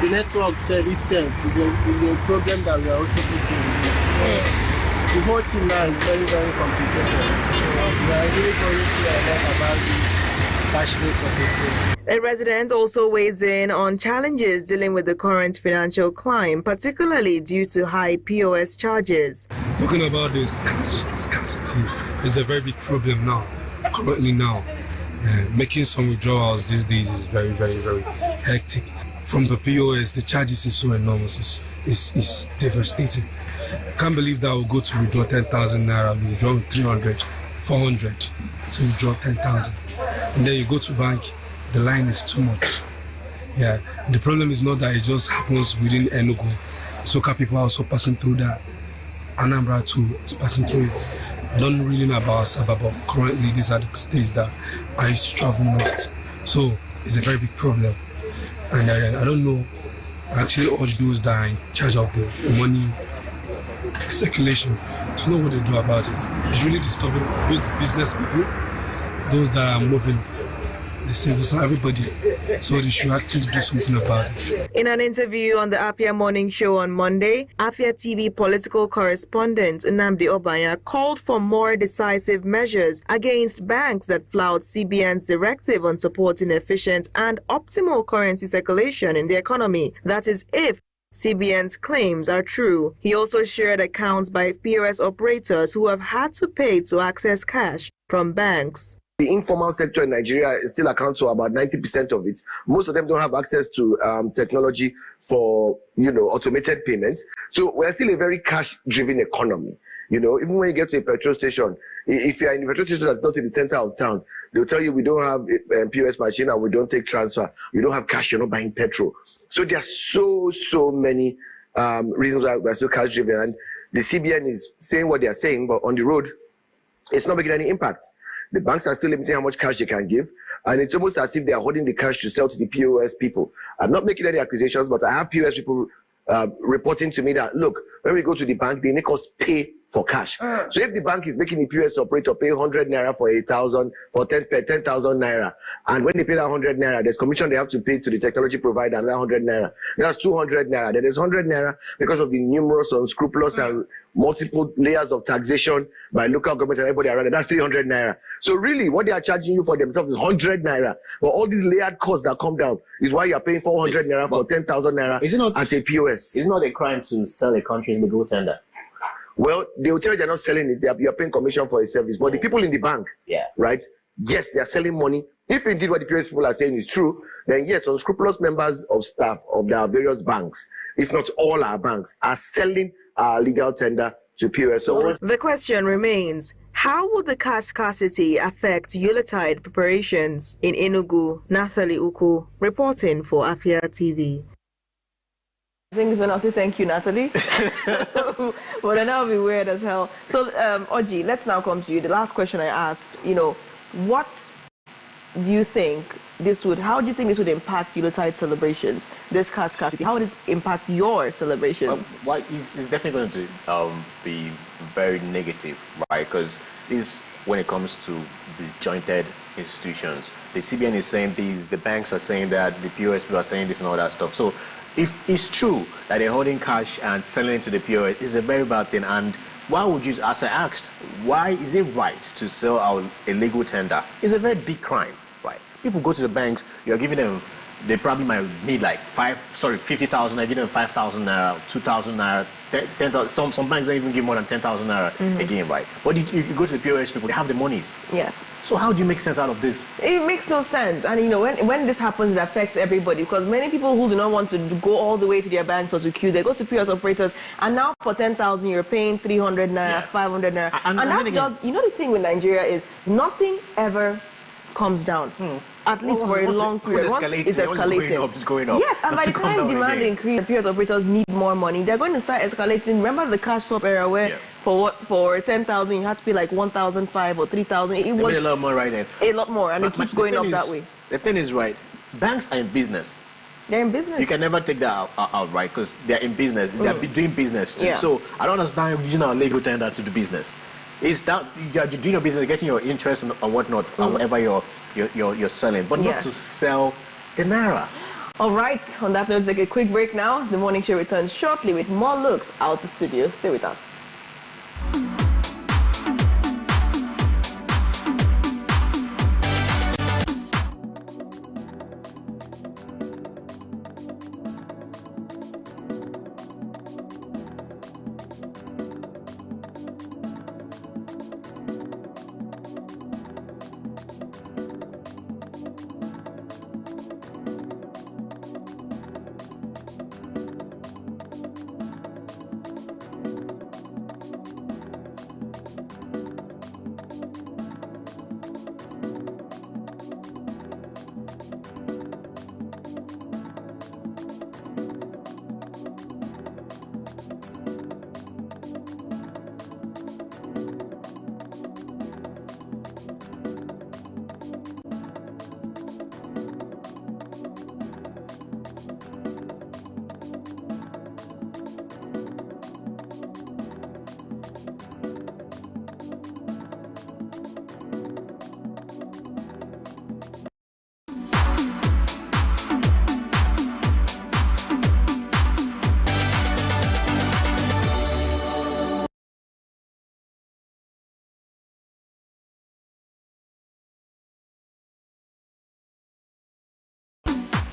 S13: the network itself is a problem that we are also facing. The whole thing now is very, very complicated. So we are really going through a lot about this cashless of the thing.
S2: A resident also weighs in on challenges dealing with the current financial climate, particularly due to high POS charges.
S14: Talking about this cash scarcity is a very big problem now. Currently now, making some withdrawals these days is very, very, very hectic. from the POS, the charges is so enormous. It's devastating. Can't believe that we'll go to withdraw 10,000 naira, we withdraw 300, 400 to withdraw 10,000. And then you go to bank, the line is too much. Yeah, the problem is not that it just happens within Enugu. Soka people are also passing through that. Anambra too is passing through it. I don't really know about Asaba, but currently these are the states that I used to travel most. So it's a very big problem. And I don't know, I actually urge those that are in charge of the money circulation to know what they do about it. It's really disturbing both business people, those that are moving the civil side, everybody. So they should actually do something about it.
S2: In an interview on the Afia Morning Show on Monday, Afia TV political correspondent Nnamdi Obanya called for more decisive measures against banks that flout CBN's directive on supporting efficient and optimal currency circulation in the economy. That is, if CBN's claims are true. He also shared accounts by POS operators who have had to pay to access cash from banks.
S15: The informal sector in Nigeria still accounts for about 90% of it. Most of them don't have access to technology for, automated payments. So we're still a very cash-driven economy. Even when you get to a petrol station, if you're in a petrol station that's not in the center of town, they'll tell you we don't have a POS machine and we don't take transfer. You don't have cash, you're not buying petrol. So there are so many reasons why we're so cash-driven. And the CBN is saying what they're saying, but on the road, it's not making any impact. The banks are still limiting how much cash they can give, and it's almost as if they are holding the cash to sell to the POS people. I'm not making any accusations, but I have POS people reporting to me that, look, when we go to the bank, they make us pay for cash. So if the bank is making the POS operator pay 100 naira for 10,000 naira, and when they pay that 100 naira, there's commission they have to pay to the technology provider, and that 100 naira. That's 200 naira. Then there's 100 naira because of the numerous, unscrupulous, and multiple layers of taxation by local government and everybody around it. That's 300 naira. So really, what they are charging you for themselves is 100 naira. But all these layered costs that come down is why you are paying 400 naira for 10,000 naira as a POS.
S3: It's not a crime to sell a country in the gold tender.
S15: Well, they will tell you they're not selling it. You're paying commission for a service. But the people in the bank, right? Yes, they are selling money. If indeed what the POS people are saying is true, then yes, unscrupulous members of staff of their various banks, if not all our banks, are selling legal tender to POS.
S2: The question remains, how will the cash scarcity affect Yuletide preparations in Enugu? Nathalie Uku, reporting for Afia TV. I think it's when I'll say thank you, Natalie. But I know it'll be weird as hell. So, Oji, let's now come to you. The last question I asked, what do you think how do you think this would impact Yuletide celebrations, this cash scarcity? How would it impact your celebrations?
S3: It's definitely going to be very negative, right? Because when it comes to disjointed institutions, the CBN is saying this, the banks are saying that, the POS people are saying this and all that stuff. So if it's true that they're holding cash and selling it to the POS, it's a very bad thing. And why would you, as I asked, why is it right to sell out a legal tender? It's a very big crime, right? People go to the banks, you're giving them, they probably might need like 50,000, I give them 5,000 naira, 2,000 naira, 10,000. Some banks don't even give more than 10,000 naira again, right? But you go to the POS people, they have the monies.
S2: Yes.
S3: So how do you make sense out of this?
S2: It makes no sense. And when this happens, it affects everybody, because many people who do not want to go all the way to their banks or to queue, they go to POS operators, and now for 10,000 you're paying 300 naira, 500 naira. And that's just, the thing with Nigeria is nothing ever comes down. At least for a long period. It's escalating.
S3: It's going up.
S2: Yes, and by the time demand increases, POS operators need more money. They're going to start escalating. Remember the cash swap era where for 10,000 you had to pay like 1,500 or 3,000. It was
S3: a lot more right then.
S2: A lot more, and it keeps going up that way.
S3: The thing is, right, banks are in business.
S2: They're in business.
S3: You can never take that out, right? Because they're in business. They're doing business too.
S2: Yeah.
S3: So I don't understand using our legal tender to do business. Is that you're doing your business, getting your interest and whatnot, on whatever you're selling, but not to sell the naira.
S2: All right. On that note, let's take a quick break now. The morning show returns shortly with more looks out the studio. Stay with us.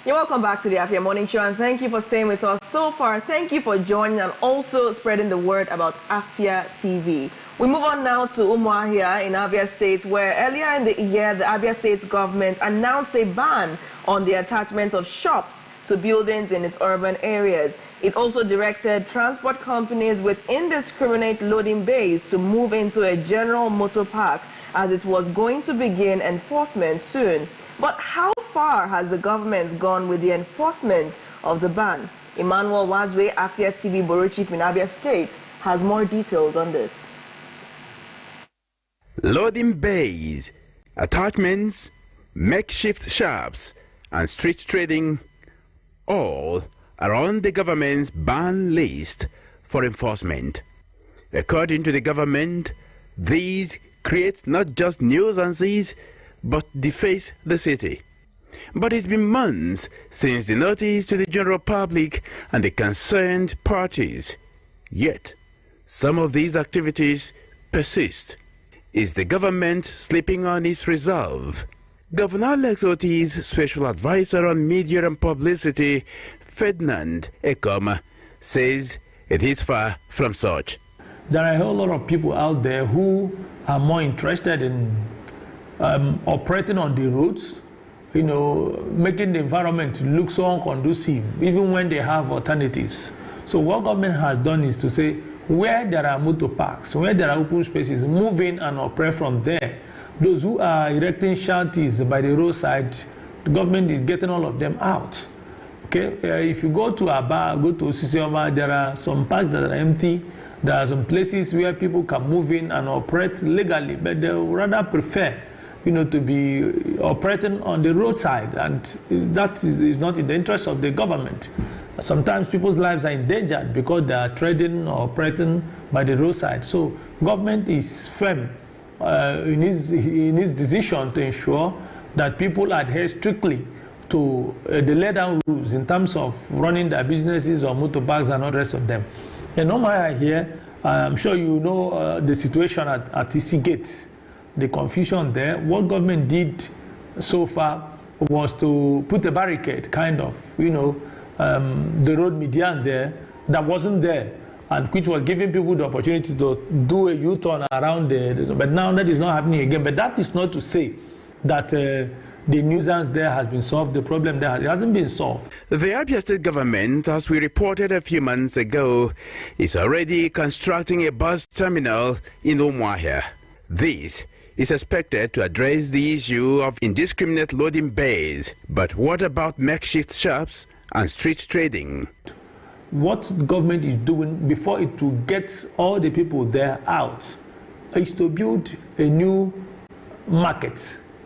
S2: You're welcome back to the Afia Morning Show, and thank you for staying with us so far. Thank you for joining and also spreading the word about Afia TV. We move on now to Umuahia in Abia State, where earlier in the year, the Abia State government announced a ban on the attachment of shops to buildings in its urban areas. It also directed transport companies with indiscriminate loading bays to move into a general motor park, as it was going to begin enforcement soon. But how far has the government gone with the enforcement of the ban? Emmanuel Wazwe, Afia TV Bureau Chief in Abia State, has more details on this.
S16: Loading bays, attachments, makeshift shops, and street trading, all are on the government's ban list for enforcement. According to the government, these create not just nuisances, but deface the city. But it's been months since the notice to the general public and the concerned parties. Yet, some of these activities persist. Is the government slipping on its resolve? Governor Alex Oti's special advisor on media and publicity, Ferdinand Ekoma, says it is far from such.
S17: There are a whole lot of people out there who are more interested in operating on the roads, you know, making the environment look so unconducive, even when they have alternatives. So what government has done is to say, where there are motor parks, where there are open spaces, move in and operate from there. Those who are erecting shanties by the roadside, the government is getting all of them out. Okay, if you go to Aba, go to Sisioma, there are some parks that are empty. There are some places where people can move in and operate legally, but they would rather prefer, you know, to be operating on the roadside, and that is not in the interest of the government. Sometimes people's lives are endangered because they are trading or operating by the roadside. So government is firm in its decision to ensure that people adhere strictly to the laid-down rules in terms of running their businesses or motor parks and all the rest of them. And Omaya here, I'm sure you know the situation at TC Gate, the confusion there. What government did so far was to put a barricade, kind of, you know, the road median there that wasn't there, and which was giving people the opportunity to do a U-turn around there. But now that is not happening again. But that is not to say that the nuisance there has been solved, the problem there it hasn't been solved.
S16: The Abia State government, as we reported a few months ago, is already constructing a bus terminal in Umuahia. This is expected to address the issue of indiscriminate loading bays. But what about makeshift shops and street trading?
S17: What the government is doing before it will get all the people there out is to build a new market.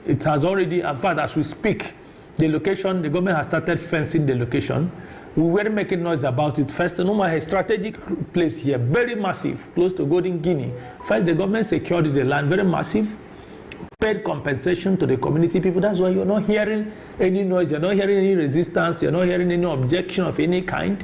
S17: It has already, in fact, as we speak, the location, the government has started fencing the location. We were making noise about it. First, a strategic place here, very massive, close to Golden Guinea. First, the government secured the land, very massive, paid compensation to the community people. That's why you're not hearing any noise, you're not hearing any resistance, you're not hearing any objection of any kind.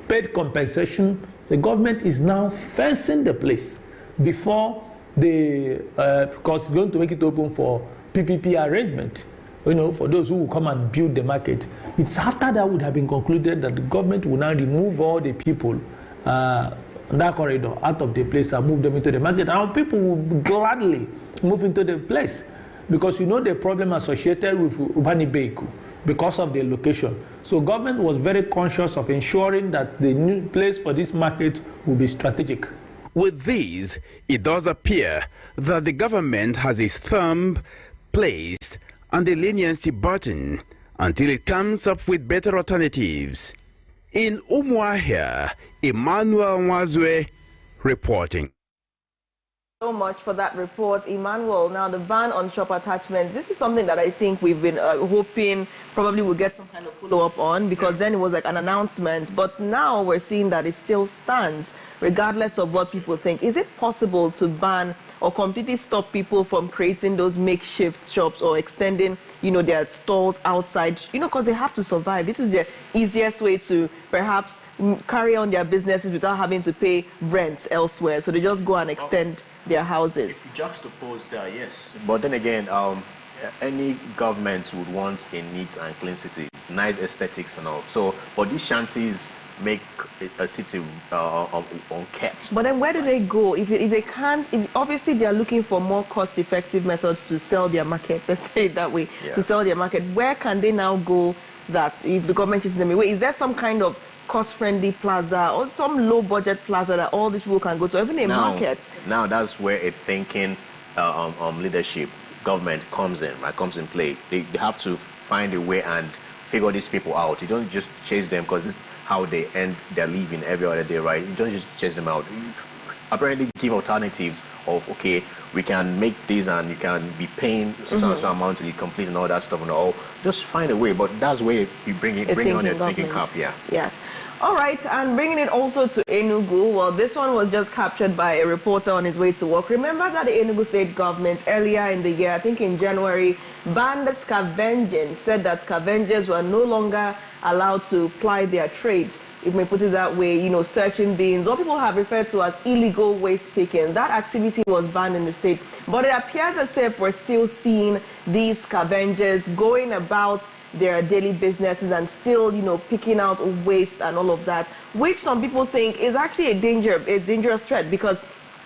S17: Paid compensation. The government is now fencing the place before because it's going to make it open for PPP arrangement, you know, for those who will come and build the market. It's after that would have been concluded that the government will now remove all the people that corridor out of the place and move them into the market. And people will gladly move into the place, because you know the problem associated with Ubani Beiku because of the location. So government was very conscious of ensuring that the new place for this market will be strategic.
S16: With these, it does appear that the government has its thumb placed on the leniency button until it comes up with better alternatives. In Umuahia, Emmanuel Wazwe reporting.
S2: So much for that report, Emmanuel. Now, the ban on shop attachments, this is something that I think we've been hoping probably we'll get some kind of follow-up on, because then it was like an announcement. But now we're seeing that it still stands, regardless of what people think. Is it possible to ban or completely stop people from creating those makeshift shops or extending, you know, their stalls outside, you know, because they have to survive? This is the easiest way to perhaps carry on their businesses without having to pay rent elsewhere. So they just go and extend their houses.
S3: If you juxtapose that, yes. But then again, any government would want a neat and clean city, nice aesthetics and all. So, but these shanties make a city unkept.
S2: But then where do they go if they can't? Obviously, they are looking for more cost-effective methods to sell their market. Let's say it that way, to sell their market. Where can they now go that if the government is in the way? Is there some kind of cost-friendly plaza or some low-budget plaza that all these people can go to, even a market?
S3: Now that's where a thinking leadership, government comes in play. They have to find a way and figure these people out. You don't just chase them because this is how they end their living every other day, right? You don't just chase them out. You apparently give alternatives of, okay, we can make this and you can be paying so amount till you complete and all that stuff and all. Just find a way, but that's where you bring on your thinking cap,
S2: Yes. All right, and bringing it also to Enugu, well, this one was just captured by a reporter on his way to work. Remember that the Enugu state government earlier in the year, I think in January, banned scavenging, said that scavengers were no longer allowed to ply their trade, if we put it that way, you know, searching bins, what people have referred to as illegal waste picking. That activity was banned in the state, but it appears as if we're still seeing these scavengers going about their daily businesses and still, you know, picking out waste and all of that, which some people think is actually a dangerous threat, because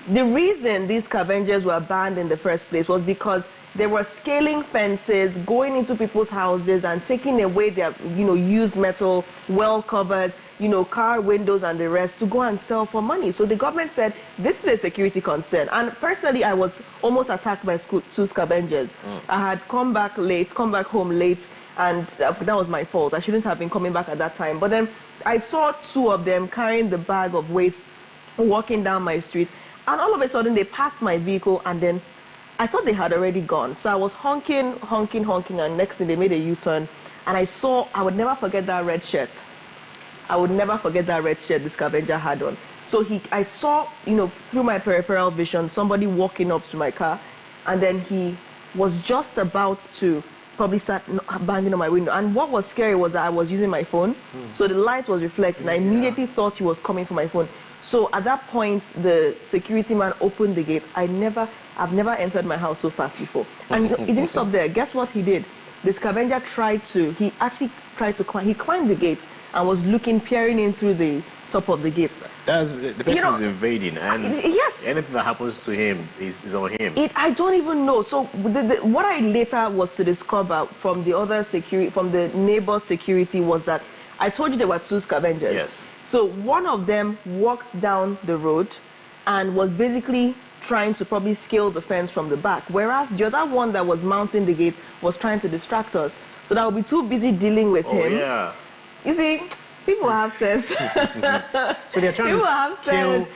S2: the reason these scavengers were banned in the first place was because they were scaling fences, going into people's houses and taking away their, you know, used metal, well covers, you know, car windows and the rest to go and sell for money. So the government said this is a security concern. And personally, I was almost attacked by two scavengers. I had come back home late, and that was my fault. I shouldn't have been coming back at that time. But then I saw two of them carrying the bag of waste, walking down my street. And all of a sudden, they passed my vehicle, and then I thought they had already gone. So I was honking, and next thing they made a U-turn. And I would never forget that red shirt. I would never forget that red shirt the scavenger had on. So I saw, you know, through my peripheral vision, somebody walking up to my car, and then he was just about to probably start banging on my window. And what was scary was that I was using my phone, so the light was reflecting. I immediately thought he was coming for my phone. So at that point, the security man opened the gate. I've never entered my house so fast before. And he didn't stop there. Guess what he did? The scavenger he climbed the gate and was peering in through the top of the gate.
S3: The person is invading, and
S2: yes,
S3: anything that happens to him is on him.
S2: I don't even know. So what I later was to discover from the neighbor security was that I told you there were two scavengers.
S3: Yes.
S2: So one of them walked down the road and was basically trying to probably scale the fence from the back, whereas the other one that was mounting the gate was trying to distract us. So that would be too busy dealing with him.
S3: Yeah.
S2: You see, people have sense.
S3: So they're trying to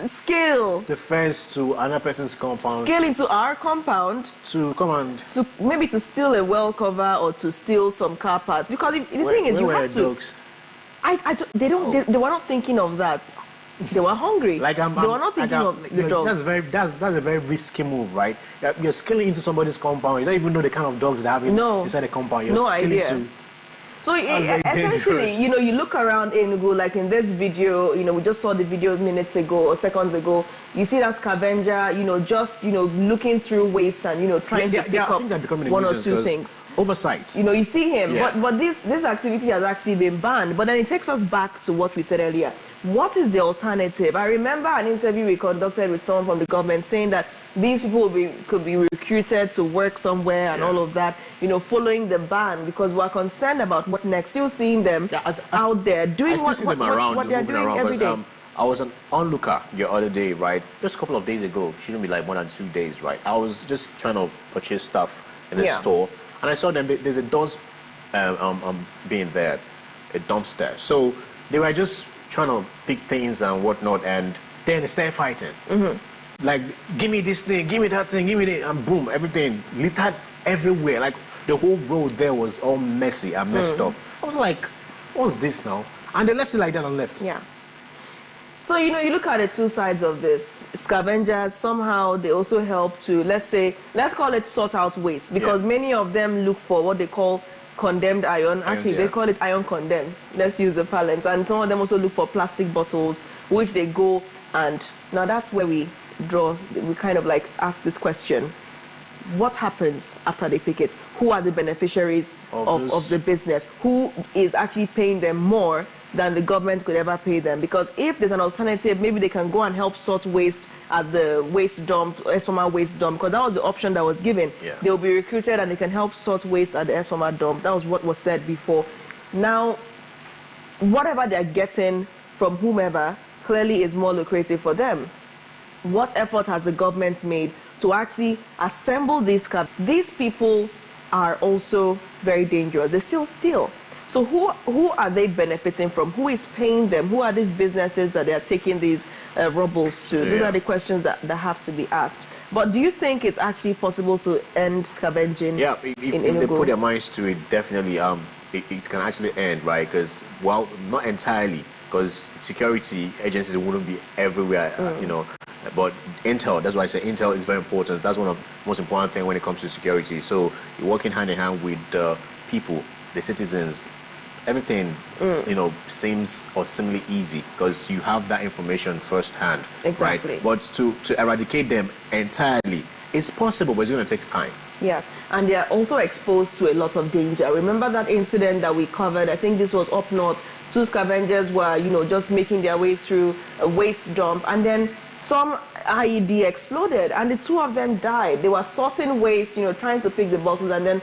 S2: scale
S3: the fence to another person's compound.
S2: Scale into our compound
S3: to come and
S2: maybe to steal a well cover or to steal some car parts. Because the thing is, you have to.
S3: Dogs?
S2: They were not thinking of that. They were hungry. They were not thinking of the dogs.
S3: That's a very risky move, right? You're scaling into somebody's compound. You don't even know the kind of dogs they have inside the compound. You're scaling
S2: So essentially, you know, you look around Enugu, like in this video, you know, we just saw the video minutes ago or seconds ago. You see that scavenger, you know, just, you know, looking through waste and, you know, trying to pick up one or two things.
S3: Oversight.
S2: You know, you see him, but this activity has actually been banned. But then it takes us back to what we said earlier. What is the alternative? I remember an interview we conducted with someone from the government saying that these people could be recruited to work somewhere and all of that, you know, following the ban, because we're concerned about what next. Still seeing them out there doing what they're doing every day.
S3: I was an onlooker the other day, right? Just a couple of days ago, shouldn't be like more than 2 days, right? I was just trying to purchase stuff in a store, and I saw them. There's a dust being there, a dumpster. So they were just trying to pick things and whatnot, and then they started fighting. Like, give me this thing, give me that thing, give me that, and boom, everything littered everywhere. Like the whole road there was all messy and messed up. I was like, what's this now? And they left it like that and left.
S2: Yeah. So, you know, you look at the two sides of this. Scavengers, somehow they also help to, let's call it sort out waste, because many of them look for what they call condemned iron. Actually, they call it iron condemned. Let's use the parlance. And some of them also look for plastic bottles, which they go and, now that's where we kind of like ask this question. what happens after they pick it? Who are the beneficiaries of the business? Who is actually paying them more than the government could ever pay them? Because if there's an alternative, maybe they can go and help sort waste at the waste dump, S-Former waste dump, because that was the option that was given.
S3: Yeah.
S2: They'll be recruited and they can help sort waste at the S-Former dump. That was what was said before. Now, whatever they're getting from whomever clearly is more lucrative for them. What effort has the government made to actually assemble these cabs? These people are also very dangerous. They still steal. So who are they benefiting from? Who is paying them? Who are these businesses that they are taking these rubbles to? These are the questions that have to be asked. But do you think it's actually possible to end scavenging?
S3: Yeah, if they put their minds to it, definitely it can actually end, right? Because, well, not entirely, because security agencies wouldn't be everywhere, you know. But intel, that's why I say intel is very important. That's one of the most important things when it comes to security. So you're working hand in hand with the people, the citizens. Everything, you know, seems or seemingly easy because you have that information firsthand.
S2: Exactly.
S3: Right? But to eradicate them entirely, it's possible, but it's going to take time.
S2: Yes, and they are also exposed to a lot of danger. Remember that incident that we covered? I think this was up north. 2 scavengers were, you know, just making their way through a waste dump, and then some IED exploded, and the 2 of them died. They were sorting waste, you know, trying to pick the bottles, and then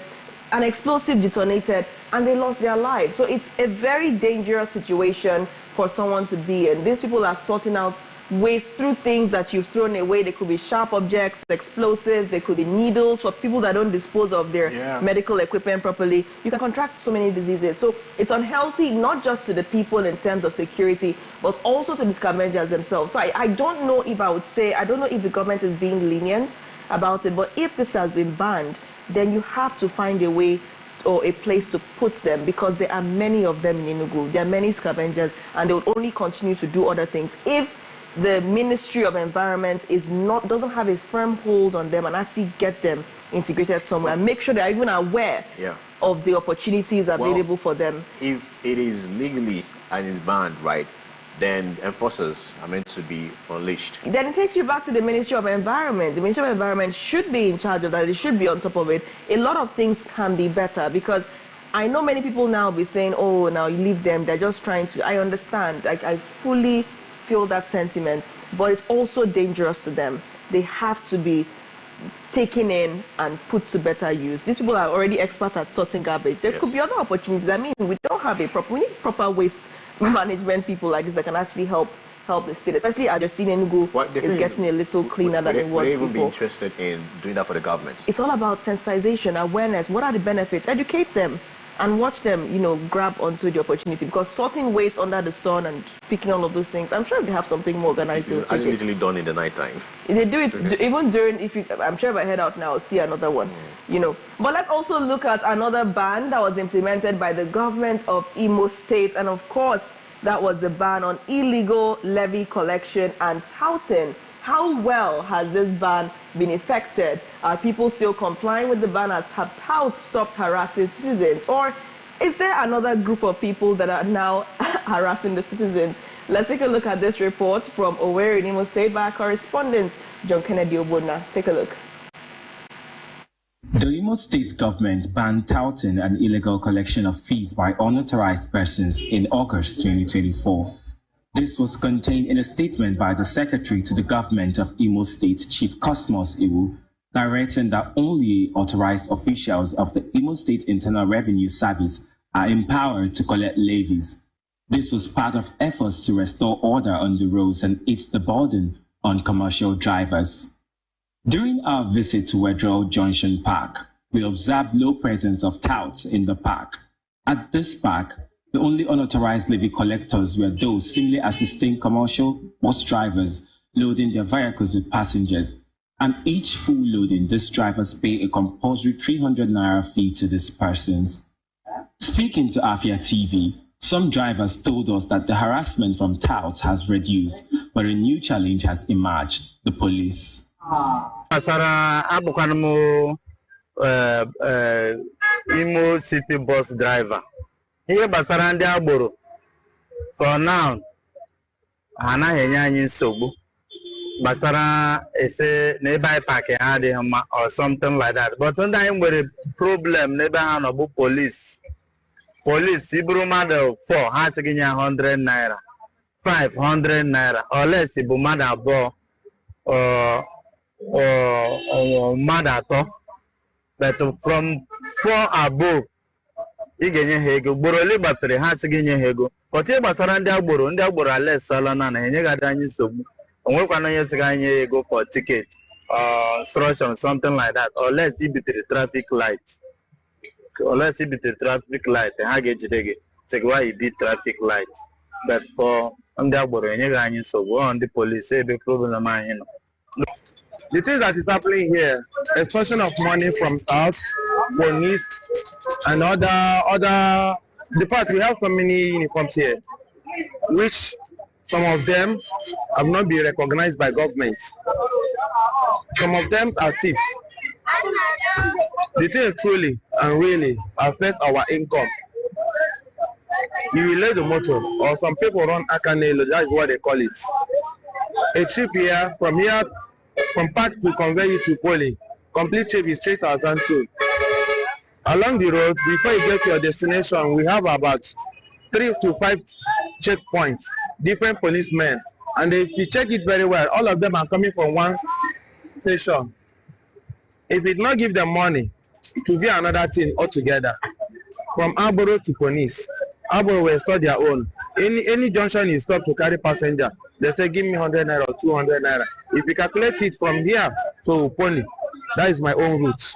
S2: an explosive detonated, and they lost their lives. So it's a very dangerous situation for someone to be in. These people are sorting out waste through things that you've thrown away. They could be sharp objects, explosives, they could be needles. For people that don't dispose of their medical equipment properly, you can contract so many diseases. So it's unhealthy, not just to the people in terms of security, but also to the scavengers themselves. So I don't know if I would say, I don't know if the government is being lenient about it, but if this has been banned, then you have to find a way or a place to put them, because there are many of them in Enugu. There are many scavengers, and they will only continue to do other things if the Ministry of Environment doesn't have a firm hold on them and actually get them integrated somewhere and make sure they're even aware of the opportunities available for them.
S3: If it is legally and is banned, right, then enforcers are meant to be unleashed.
S2: Then it takes you back to the Ministry of Environment. The Ministry of Environment should be in charge of that. It should be on top of it. A lot of things can be better, because I know many people now will be saying, oh, now you leave them, they're just trying to. I understand. Like, I fully feel that sentiment, but it's also dangerous to them. They have to be taken in and put to better use. These people are already experts at sorting garbage. There could be other opportunities. I mean, we don't have we need proper waste management people like this that can actually help the state, especially as you're seeing Enugu is getting a little cleaner than it was
S3: before. Would they even
S2: before.
S3: be interested in doing that for the government?
S2: It's all about sensitization, awareness. What are the benefits? Educate them and watch them, you know, grab onto the opportunity, because sorting waste under the sun and picking all of those things, I'm sure if they have something more organized, they'll take it.
S3: It's literally done in the night time.
S2: They do it even during, I'm sure if I head out now, I'll see another one, you know. But let's also look at another ban that was implemented by the government of Imo State, and of course, that was the ban on illegal levy collection and touting. How well has this ban been effected? Are people still complying with the ban? Have touts stopped harassing citizens? Or is there another group of people that are now harassing the citizens? Let's take a look at this report from Owerri in Imo State by our correspondent, John Kennedy Obona. Take a look.
S18: The Imo State government banned touting and illegal collection of fees by unauthorized persons in August 2024. This was contained in a statement by the Secretary to the Government of Imo State, Chief Cosmos Iwu, directing that only authorized officials of the Imo State Internal Revenue Service are empowered to collect levies. This was part of efforts to restore order on the roads and ease the burden on commercial drivers. During our visit to Wedrell Junction Park, we observed low presence of touts in the park. At this park, the only unauthorized levy collectors were those simply assisting commercial bus drivers loading their vehicles with passengers, and each full loading, these drivers pay a compulsory 300 naira fee to these persons. Speaking to Afia TV, some drivers told us that the harassment from touts has reduced, but a new challenge has emerged: the police.
S19: Imo City bus driver. Here basara ndị agboro. For now, anaghị enye anyị nsogbu. Basara ese nearby parking or something like that. But sometimes with a problem, neighbor no police. Police, Ibru mother 4 has again 100 naira, 500 naira, or less Ibu mother bo or mother to. But from 4 above, you get your hego, Boroli battery has again your hego. But you basara and Alboro less salana and you got any so. We can go for ticket, instruction, something like that, or let's see the traffic light. So let's see the traffic light. I get it. Say why it be traffic light, but for the so on the police say the problem. The thing that is happening here, extortion of money from South, police, and other. The fact we have so many uniforms here, which some of them have not been recognized by government. Some of them are thieves. The thing truly and really affects our income. You will lay the motor, or some people run akanelo, that is what they call it. A trip here, from Park to convey you to Poli, complete trip is 3,002. Along the road, before you get to your destination, we have about 3 to 5 checkpoints. Different policemen, and if you check it very well, all of them are coming from one station. If it not give them money, it will be another thing altogether. From Arboro to police, Arboro will store their own. Any junction you stop to carry passenger, they say give me 100 naira or 200 naira. If you calculate it from here to Pony, that is my own route.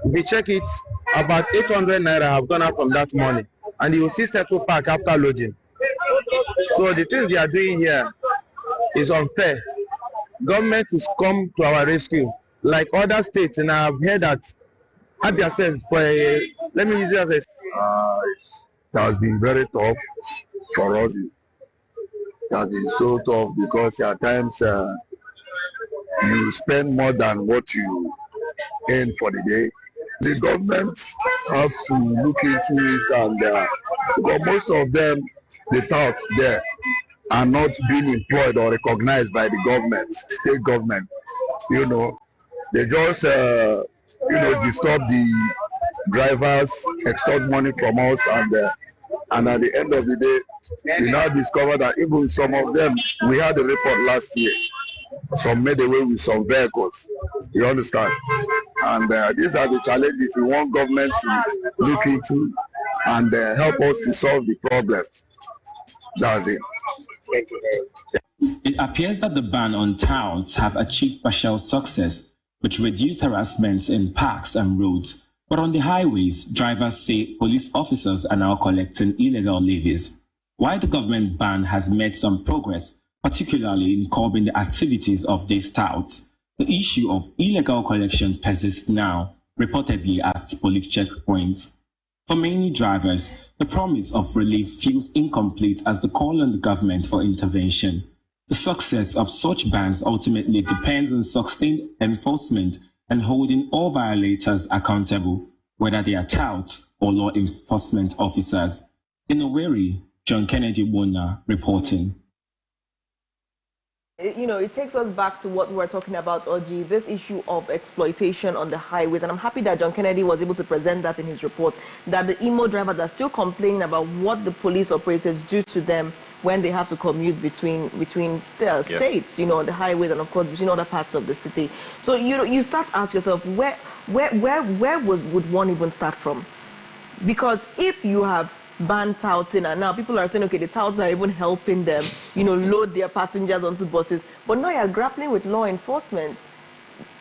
S19: If you check it, about 800 naira have gone out from that money, and you will see settle park after loading. So the things they are doing here is unfair. Government is come to our rescue, like other states, and I've heard that Afia said for let me use it as a.
S20: It has been very tough for us. It has been so tough because at times you spend more than what you earn for the day. The government have to look into it, and because most of them, the touts there, are not being employed or recognized by the government, state government. They just disturb the drivers, extort money from us, and at the end of the day, we now discover that even some of them, we had a report last year, some made away with some vehicles. You understand? And these are the challenges we want government to look into and help us to solve the problems. That's it.
S18: It appears that the ban on touts have achieved partial success, with reduced harassments in parks and roads. But on the highways, drivers say police officers are now collecting illegal levies. While the government ban has made some progress, particularly in curbing the activities of these touts, the issue of illegal collection persists now, reportedly at police checkpoints. For many drivers, the promise of relief feels incomplete as they call on the government for intervention. The success of such bans ultimately depends on sustained enforcement and holding all violators accountable, whether they are touts or law enforcement officers. In Owerri, John Kennedy Wona reporting.
S2: It takes us back to what we were talking about, Oji, this issue of exploitation on the highways. And I'm happy that John Kennedy was able to present that in his report, that the Imo drivers are still complaining about what the police operatives do to them when they have to commute between states, on the highways and, of course, between other parts of the city. So, you start to ask yourself, where would one even start from? Because if you have banned touting, and now people are saying, okay, the touts are even helping them, load their passengers onto buses. But now you're grappling with law enforcement.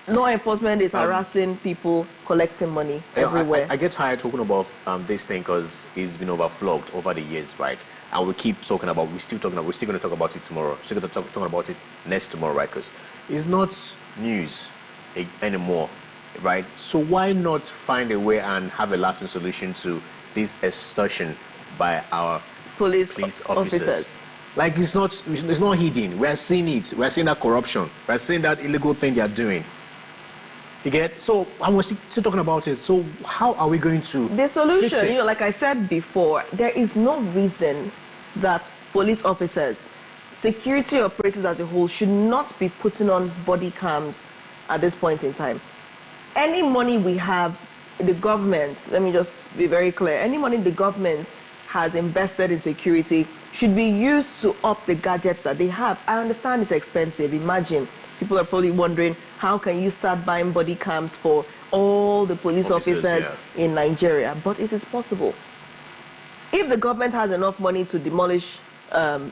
S2: Law enforcement is harassing people, collecting money everywhere.
S3: I get tired talking about this thing because it's been overflogged over the years, right? And we keep talking about, we're still going to talk about it tomorrow. We're still going to talk about it next tomorrow, right? Because it's not news anymore, right? So why not find a way and have a lasting solution to this extortion by our police officers? Like it's not hidden. We are seeing it. We are seeing that corruption. We are seeing that illegal thing they are doing. You get? So I was still talking about it. So how are we going to
S2: the solution?
S3: Fix it?
S2: Like I said before, there is no reason that police officers security operatives as a whole should not be putting on body cams at this point in time. Any money we have, the government, let me just be very clear, any money the government has invested in security should be used to up the gadgets that they have. I understand it's expensive. Imagine, people are probably wondering, how can you start buying body cams for all the police officers in Nigeria? But it is possible. If the government has enough money to demolish, let's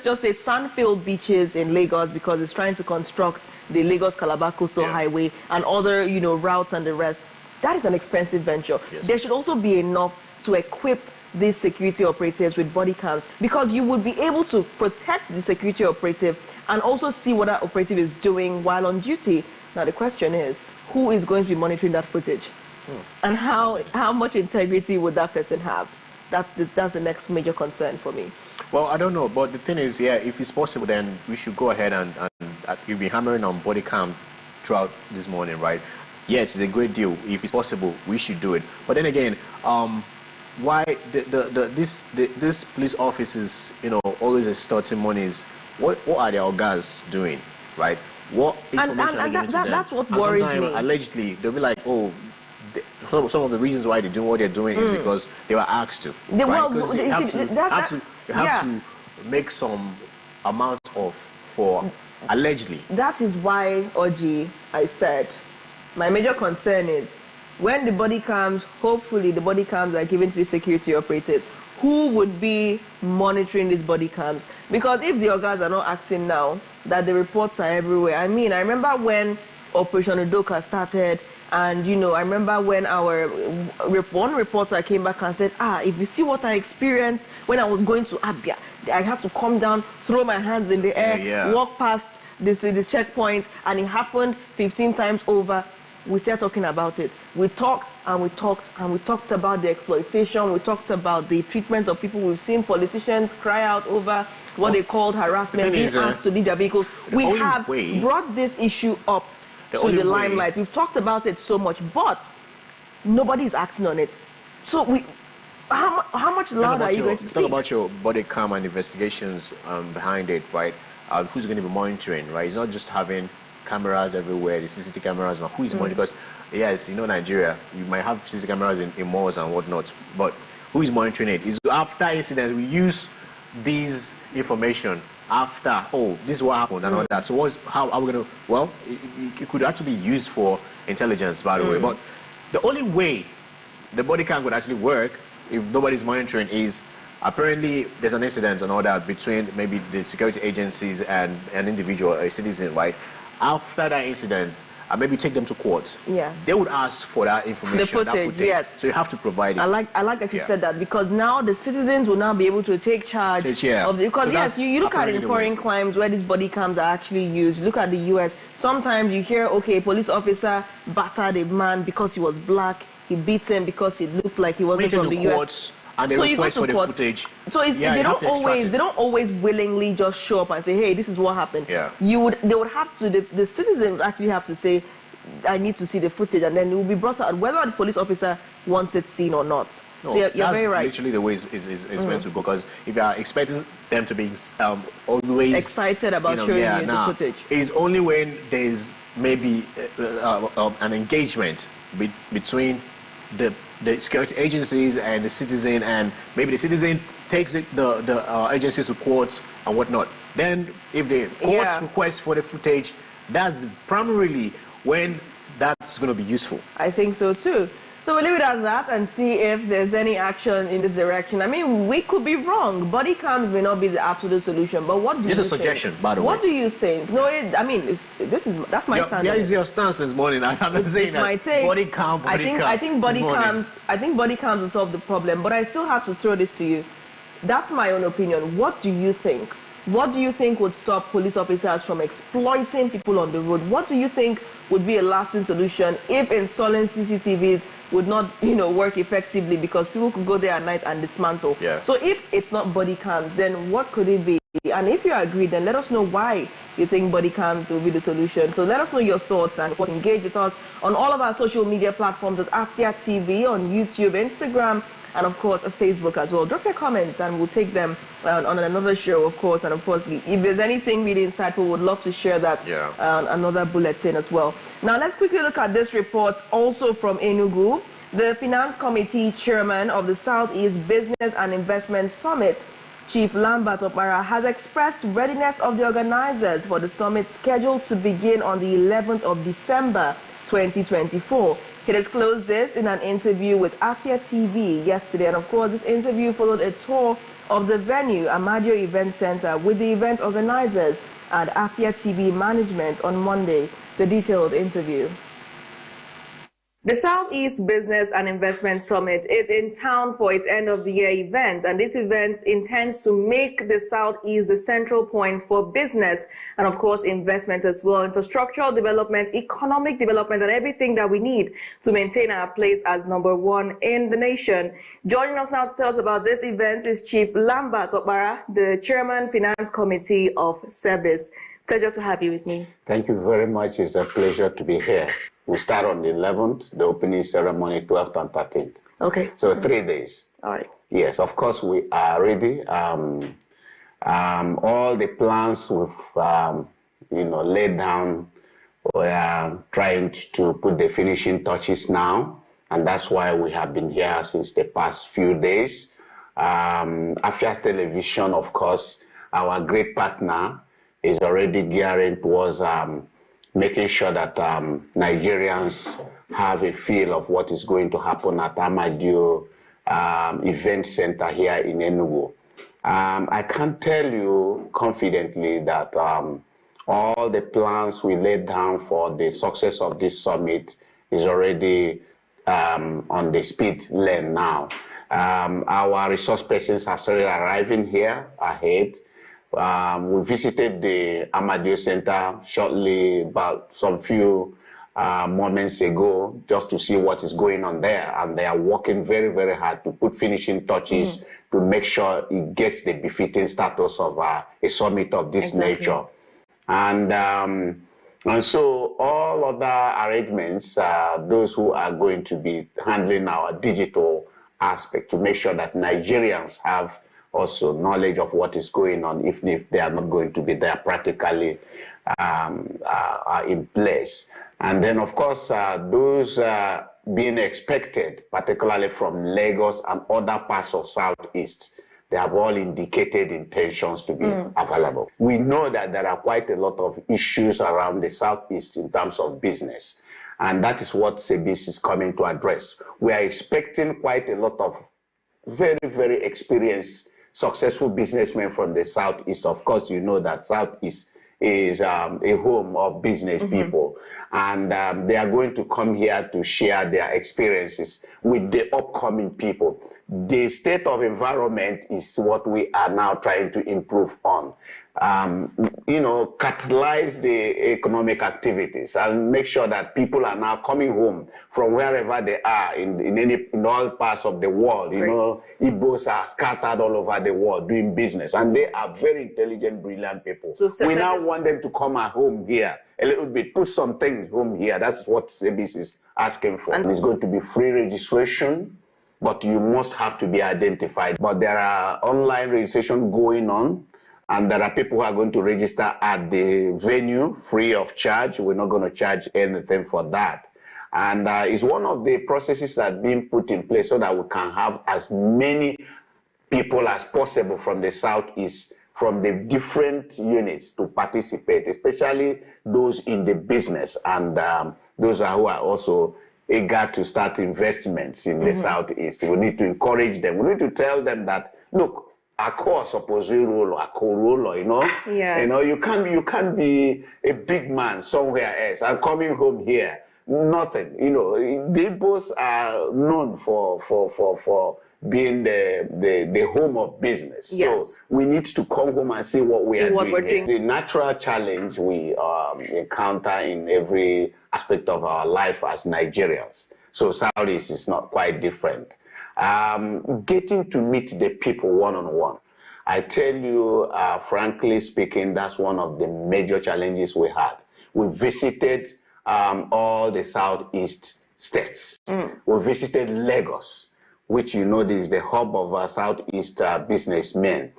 S2: just say sand-filled beaches in Lagos, because it's trying to construct the Lagos-Calabar Coastal Highway and other, routes and the rest, that is an expensive venture. Yes. There should also be enough to equip these security operatives with body cams, because you would be able to protect the security operative and also see what that operative is doing while on duty. Now the question is, who is going to be monitoring that footage? And how much integrity would that person have? That's the next major concern for me.
S3: Well, I don't know, but the thing is, if it's possible, then we should go ahead and you'll be hammering on body cam throughout this morning, right? Yes, it's a great deal. If it's possible, we should do it. But then again, why these police officers, always extorting monies? What are their guys doing, right? What information are they giving to them?
S2: That's what worries me.
S3: Allegedly, they'll be like, oh, some of the reasons why they do what they're doing is because they were asked to. Right? You have to make some amount for allegedly.
S2: That is why, Oji, I said, my major concern is when the body cams, hopefully the body cams are given to the security operatives, who would be monitoring these body cams? Because if the guys are not acting now, that the reports are everywhere. I mean, I remember when Operation Udoka started, and I remember when our one reporter came back and said, if you see what I experienced when I was going to Abia, I had to come down, throw my hands in the air, walk past this checkpoint, and it happened 15 times over. We started talking about it. We talked and we talked and we talked about the exploitation. We talked about the treatment of people. We've seen politicians cry out over what they called harassment, being asked to leave their vehicles. We have brought this issue up to the limelight. We've talked about it so much, but nobody is acting on it. So how much louder are you going to speak?
S3: Talk about your body cam and investigations behind it, right? Who's going to be monitoring, right? It's not just having cameras everywhere, the CCTV cameras, but who is monitoring? Because yes, Nigeria, you might have CCTV cameras in malls and whatnot, but who is monitoring it? Is after incidents we use these information after, this is what happened and all that. So how are we going to, well, it could actually be used for intelligence, by the way, but the only way the body cam would actually work if nobody's monitoring is apparently there's an incident and all that between maybe the security agencies and an individual, a citizen, right? After that incident, maybe take them to court. Yeah. They would ask for that information.
S2: The footage, yes.
S3: So you have to provide it.
S2: I like that you said that, because now the citizens will now be able to take charge of the, because yes, you look at it in foreign crimes where these body cams are actually used. Look at the US. Sometimes you hear, okay, police officer battered a man because he was black. He beat him because he looked like he wasn't from the US.
S3: And they request for the footage.
S2: So they don't always willingly just show up and say, hey, this is what happened. Yeah. They would have to, the citizens actually have to say, I need to see the footage, and then it will be brought out whether the police officer wants it seen or not.
S3: No,
S2: so you're very right.
S3: Literally the way it's meant to go, because if you are expecting them to be always
S2: excited about showing you the footage,
S3: it's only when there's maybe an engagement between the security agencies and the citizen, and maybe the citizen takes the agencies to court and whatnot. Then if the courts request for the footage, that's primarily when that's going to be useful.
S2: I think so too. So we'll leave it at that and see if there's any action in this direction. I mean, we could be wrong. Body cams may not be the absolute solution, but what do you think?
S3: Just a suggestion, by the way.
S2: What do you think? No, that's my stance.
S3: Yeah, is your stance this morning. I'm not saying that.
S2: My take.
S3: Body cam.
S2: I think body cams will solve the problem, but I still have to throw this to you. That's my own opinion. What do you think? What do you think would stop police officers from exploiting people on the road? What do you think would be a lasting solution if installing CCTVs would not, work effectively, because people could go there at night and dismantle? Yeah. So if it's not body cams, then what could it be? And if you agree, then let us know why you think body cams will be the solution. So let us know your thoughts, and of course engage with us on all of our social media platforms as Afia TV, on YouTube, Instagram, and of course Facebook as well. Drop your comments and we'll take them on another show, of course. And of course, if there's anything really insightful, we'd love to share that on another bulletin as well. Now let's quickly look at this report also from Enugu. The Finance Committee Chairman of the Southeast Business and Investment Summit, Chief Lambert Opara, has expressed readiness of the organizers for the summit scheduled to begin on the 11th of December 2024. He disclosed this in an interview with Afia TV yesterday, and of course this interview followed a tour of the venue, Amadio Event Center, with the event organizers and Afia TV management on Monday. The detailed interview. The Southeast Business and Investment Summit is in town for its end-of-the-year event, and this event intends to make the Southeast the central point for business and, of course, investment as well, infrastructural development, economic development, and everything that we need to maintain our place as #1 in the nation. Joining us now to tell us about this event is Chief Lambert Opara, the Chairman, Finance Committee of SEBIS. Pleasure to have you with me.
S21: Thank you very much. It's a pleasure to be here. We start on the 11th, the opening ceremony 12th and 13th.
S2: Okay.
S21: So 3 days.
S2: All right.
S21: Yes, of course we are ready. All the plans we've laid down. We are trying to put the finishing touches now, and that's why we have been here since the past few days. Afia Television, of course, our great partner, is already gearing towards making sure that Nigerians have a feel of what is going to happen at Amadio Event Center here in Enugu. I can tell you confidently that all the plans we laid down for the success of this summit is already on the speed lane now. Our resource persons have started arriving here ahead. We visited the Amadio Center shortly, about some few moments ago, just to see what is going on there. And they are working very, very hard to put finishing touches to make sure it gets the befitting status of a summit of this nature. And so all other arrangements, those who are going to be handling our digital aspect to make sure that Nigerians have also knowledge of what is going on, if they are not going to be there practically in place. And then, of course, those being expected, particularly from Lagos and other parts of Southeast, they have all indicated intentions to be available. We know that there are quite a lot of issues around the Southeast in terms of business, and that is what SEBIS is coming to address. We are expecting quite a lot of very, very experienced successful businessmen from the Southeast. Of course, you know that Southeast is a home of business people, and they are going to come here to share their experiences with the upcoming people. The state of environment is what we are now trying to improve on. Catalyze the economic activities and make sure that people are now coming home from wherever they are in all parts of the world. Igbos are scattered all over the world doing business, and they are very intelligent, brilliant people. So we now want them to come at home here a little bit, put some things home here. That's what SEBIS is asking for. And it's going to be free registration, but you must have to be identified. But there are online registration going on, and there are people who are going to register at the venue free of charge. We're not going to charge anything for that. And it's one of the processes that are being put in place so that we can have as many people as possible from the Southeast, from the different units to participate, especially those in the business and those who are also eager to start investments in the Southeast. We need to encourage them. We need to tell them that, look, a course suppose you rule, a co-ruler,
S2: Yes.
S21: You can't be a big man somewhere else. I'm coming home here, nothing. They both are known for being the home of business.
S2: Yes.
S21: So we need to come home and see what we are doing here.
S2: doing.
S21: The natural challenge we encounter in every aspect of our life as Nigerians. So Southeast is not quite different. Getting to meet the people one-on-one. I tell you, frankly speaking, that's one of the major challenges we had. We visited all the Southeast states. We visited Lagos. which you know is the hub of our Southeast businessmen.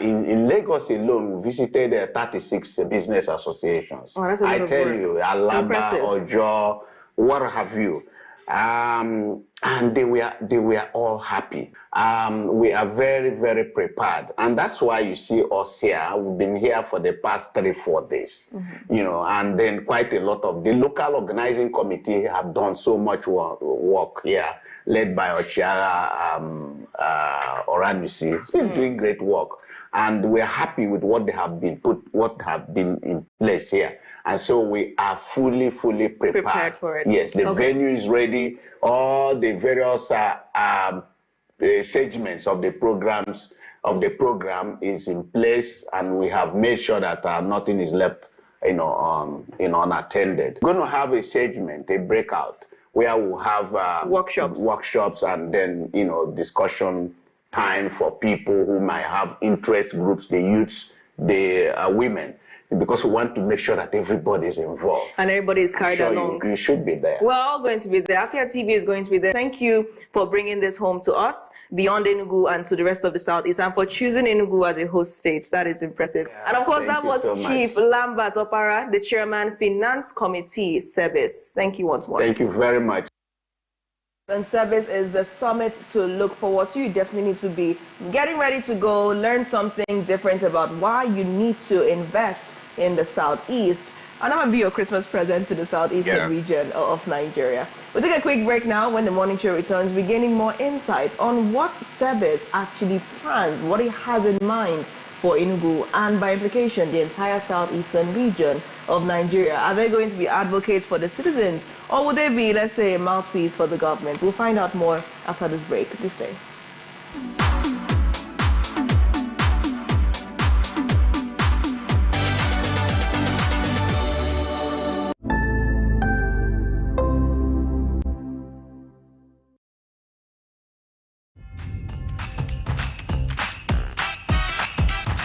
S21: In Lagos alone, we visited 36 business associations.
S2: Oh, that's a
S21: I
S2: lot of
S21: tell
S2: work.
S21: you, Alaba,
S2: Impressive.
S21: Ojo, what have you. And they were all happy. We are very, very prepared. And that's why you see us here. We've been here for the past 3-4 days. You know, and then quite a lot of the local organizing committee have done so much work here, led by Ochiara Oranusi. It's been doing great work. And we're happy with what have been in place here. And so we are fully prepared
S2: for it.
S21: Yes, the venue is ready. All the various segments of the program is in place, and we have made sure that nothing is left, unattended. We're going to have a segment, a breakout, where we'll have workshops, and then discussion time for people who might have interest groups, the youths, the women, because we want to make sure that everybody is involved.
S2: And everybody is carried along.
S21: You should be there.
S2: We're all going to be there. Afia TV is going to be there. Thank you for bringing this home to us, beyond Enugu and to the rest of the Southeast, and for choosing Enugu as a host state. That is impressive. And of course, that was Chief Lambert Opara, the Chairman, Finance Committee, Service. Thank you once more.
S21: Thank you very much.
S2: And Service is the summit to look forward to. You definitely need to be getting ready to go, learn something different about why you need to invest in the Southeast. And that might be your Christmas present to the Southeastern region of Nigeria. We'll take a quick break now. When the morning show returns, we're gaining more insights on what Service actually plans, what it has in mind for Enugu, and by implication, the entire Southeastern region of Nigeria. Are they going to be advocates for the citizens, or would they be, let's say, a mouthpiece for the government? We'll find out more after this break. Please stay.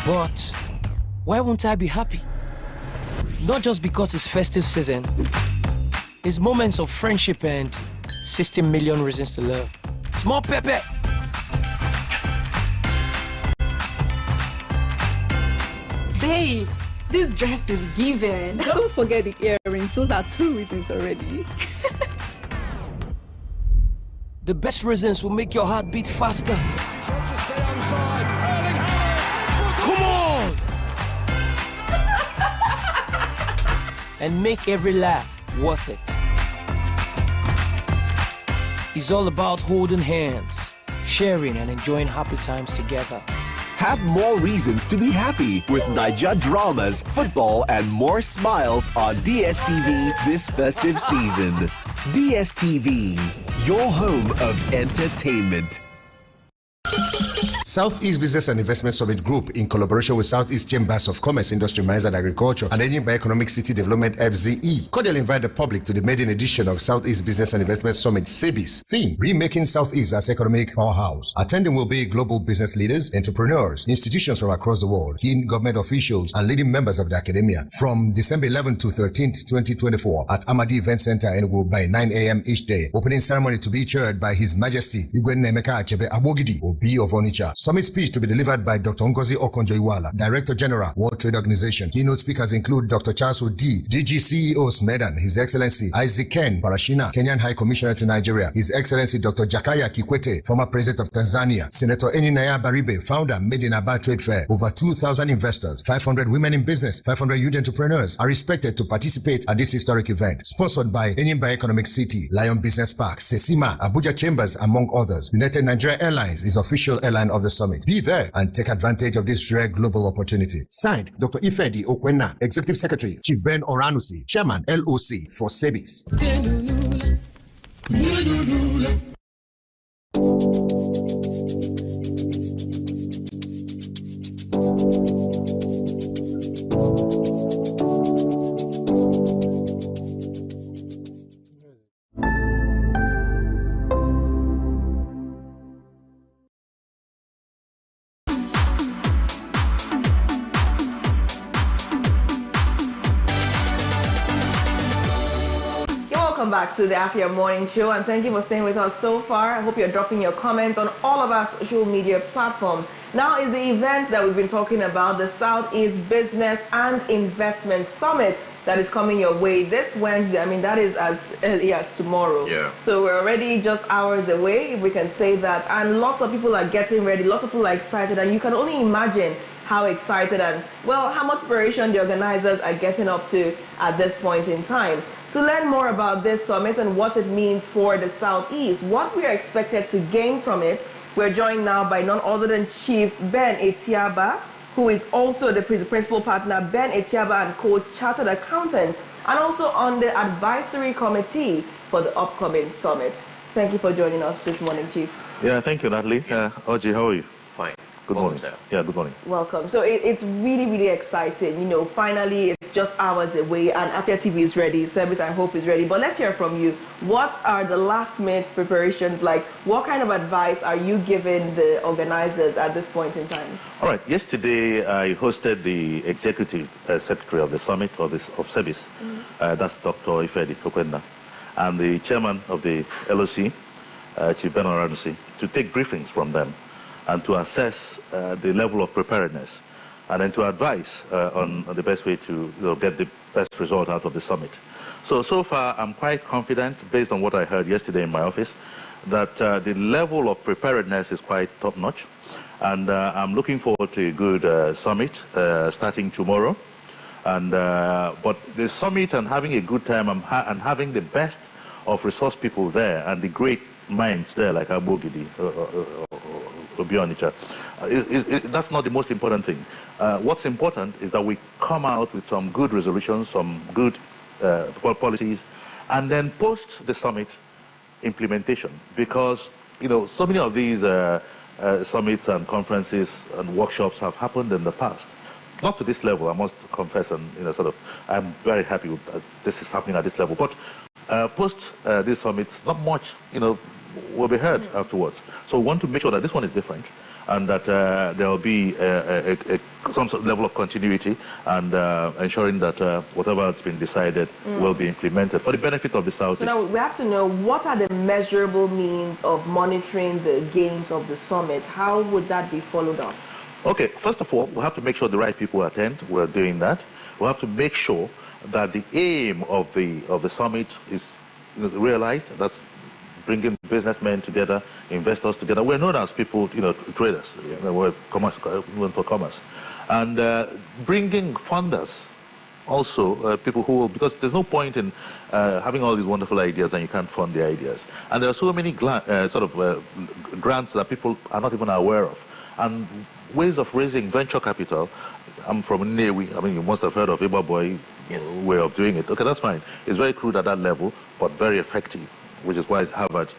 S1: But why won't I be happy? Not just because it's festive season. It's moments of friendship and 60 million reasons to love. Small Pepe.
S7: Babes, this dress is given.
S10: Don't forget the earrings. Those are 2 reasons already.
S1: The best reasons will make your heart beat faster. Come on! And make every laugh worth it. It's all about holding hands, sharing and enjoying happy times together.
S22: Have more reasons to be happy with Naija dramas, football, and more smiles on DSTV this festive season. DSTV, your home of entertainment.
S23: Southeast Business and Investment Summit Group, in collaboration with Southeast Chambers of Commerce, Industry, Mines and Agriculture, and Enugu Economic City Development (FZE), cordially invite the public to the maiden edition of Southeast Business and Investment Summit (SEBIS). Theme: Remaking Southeast as Economic Powerhouse. Attending will be global business leaders, entrepreneurs, institutions from across the world, key government officials, and leading members of the academia. From December 11th to 13th, 2024, at Amadi Event Center, Enugu, by 9 a.m. each day. Opening ceremony to be chaired by His Majesty Igwe Nemeka Achebe Abogidi, Obi of Onitsha. Summit speech to be delivered by Dr. Ngozi Okonjo-Iweala, Director General, World Trade Organization. Keynote speakers include Dr. Charles Odi, DG CEO Smedan, His Excellency Isaac Ken Parashina, Kenyan High Commissioner to Nigeria, His Excellency Dr. Jakaya Kikwete, former President of Tanzania, Senator Eninaya Baribe, founder, Made in Aba Trade Fair. Over 2,000 investors, 500 women in business, 500 youth entrepreneurs are expected to participate at this historic event. Sponsored by Enyimba Economic City, Lion Business Park, Sesima, Abuja Chambers, among others. United Nigeria Airlines is official airline of the summit. Be there and take advantage of this rare global opportunity. Signed, Dr. Ifedi Okwena, Executive Secretary, Chief Ben Oranusi, Chairman, LOC for SEBIS.
S2: welcome back to the Afia Morning Show, and thank you for staying with us so far. I hope you're dropping your comments on all of our social media platforms. Now is the event that we've been talking about, the Southeast Business and Investment Summit that is coming your way this Wednesday. I mean, that is as early as tomorrow.
S3: Yeah.
S2: So we're already just hours away, if we can say that. And lots of people are getting ready, lots of people are excited, and you can only imagine how excited and, well, how much preparation the organizers are getting up to at this point in time. To learn more about this summit and what it means for the Southeast, what we are expected to gain from it, we're joined now by none other than Chief Ben Etiaba, who is also the principal partner, Ben Etiaba & Co. Chartered Accountants, and also on the advisory committee for the upcoming summit. Thank you for joining us this morning, Chief.
S4: Yeah, thank you, Natalie. Oji, how are you?
S3: Fine.
S4: Good morning. Yeah, good morning.
S2: Welcome. So it's really, really exciting. You know, finally, it's just hours away, and Afia TV is ready. Service, I hope, is ready. But let's hear from you. What are the last-minute preparations like? What kind of advice are you giving the organizers at this point in time?
S4: All right. Yesterday, I hosted the executive secretary of the summit of Service. That's Dr. Ifedi Okwenda, and the chairman of the LOC, Chief Ben Oranusi, to take briefings from them and to assess the level of preparedness, and then to advise on the best way to get the best result out of the summit. So far, I'm quite confident, based on what I heard yesterday in my office, that the level of preparedness is quite top-notch, and I'm looking forward to a good summit starting tomorrow. And but the summit and having a good time and having the best of resource people there and the great minds there, like Abogidi, Obionicha, that's not the most important thing. What's important is that we come out with some good resolutions, some good policies, and then post the summit implementation. Because, you know, so many of these summits and conferences and workshops have happened in the past. Not to this level, I must confess, and I'm very happy with this is happening at this level. But post these summits, not much, will be heard afterwards. So we want to make sure that this one is different, and that there will be some sort of level of continuity, and ensuring that whatever has been decided will be implemented for the benefit of the Southeast.
S2: So now we have to know, what are the measurable means of monitoring the gains of the summit? How would that be followed up?
S4: Okay, first of all, we have to make sure the right people attend. We're doing that. We have to make sure that the aim of the summit is realized. That's bringing businessmen together, investors together. We're known as people, traders. We're known for commerce, and bringing funders, also people who will, because there's no point in having all these wonderful ideas and you can't fund the ideas. And there are so many grants that people are not even aware of, and ways of raising venture capital. I'm from Nnewi. I mean, you must have heard of Iba Boy way of doing it. Okay, that's fine. It's very crude at that level, but very effective, which is why Harvard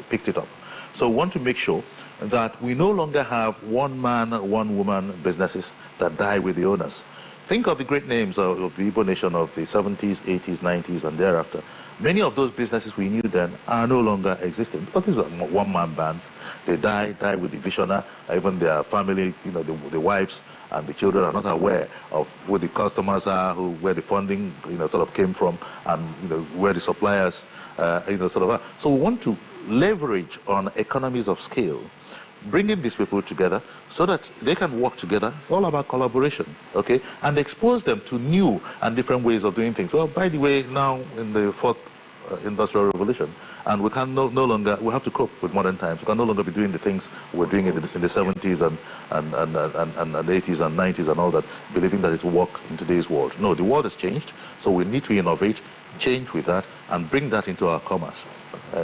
S4: picked it up. So we want to make sure that we no longer have one-man, one-woman businesses that die with the owners. Think of the great names of the Igbo nation of the 70s, 80s, 90s, and thereafter. Many of those businesses we knew then are no longer existing, because these are one-man bands. They die with the visionary, even their family, the wives and the children are not aware of who the customers are, where the funding, came from, and where the suppliers, are. So we want to leverage on economies of scale, bringing these people together so that they can work together. It's all about collaboration, okay? And expose them to new and different ways of doing things. Well, by the way, now in the fourth industrial revolution, and we can no longer, we have to cope with modern times. We can no longer be doing the things we're doing in the 70s and 80s and 90s and all that, believing that it will work in today's world. No, the world has changed, so we need to innovate, change with that, and bring that into our commerce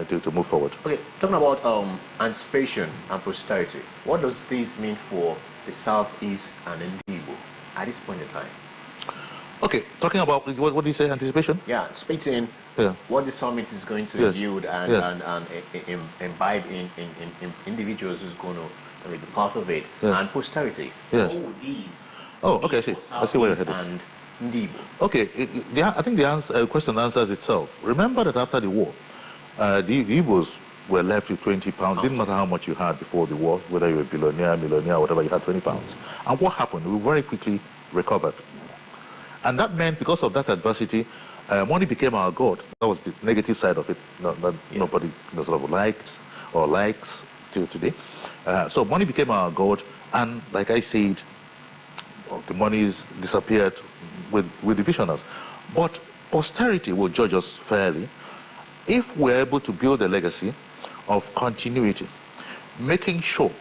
S4: to move forward.
S3: Okay, talking about anticipation and posterity, what does this mean for the Southeast and Enugu at this point in time?
S4: Okay, talking about, what do you say, anticipation?
S3: Yeah, anticipating what the summit is going to yield and imbibe in individuals who's going to be part of it, and posterity.
S4: Yes.
S3: All these.
S4: Oh, okay, I see where you're headed.
S3: And Ndibo.
S4: Okay, I think the question answers itself. Remember that after the war, the Igbos were left with 20 pounds. Didn't matter how much you had before the war, whether you were billionaire, millionaire, whatever, you had 20 pounds. And what happened? We very quickly recovered. And that meant, because of that adversity, Money became our god. That was the negative side of it. Nobody sort of likes till today. So money became our god, and like I said, the monies disappeared with the visionaries. But posterity will judge us fairly if we're able to build a legacy of continuity, making sure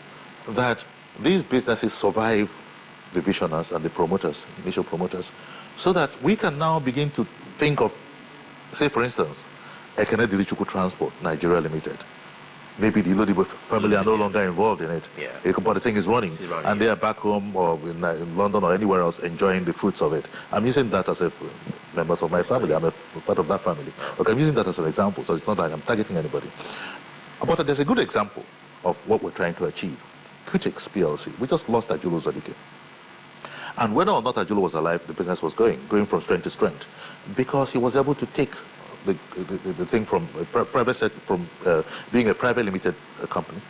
S4: that these businesses survive the visionaries and the promoters, initial promoters, so that we can now begin to think of, say for instance, Ekene Dilichukwu Transport, Nigeria Limited. Maybe the Ilodibo family are no longer involved in it, but the thing is running, and they are back home or in London or anywhere else enjoying the fruits of it. I'm using that as a members of my family. I'm a part of that family. Okay, I'm using that as an example, so it's not like I'm targeting anybody. But there's a good example of what we're trying to achieve. Kutix PLC. We just lost Ajulu Zodike. And whether or not Ajulu was alive, the business was going from strength to strength, because he was able to take the thing from private sector, from being a private limited company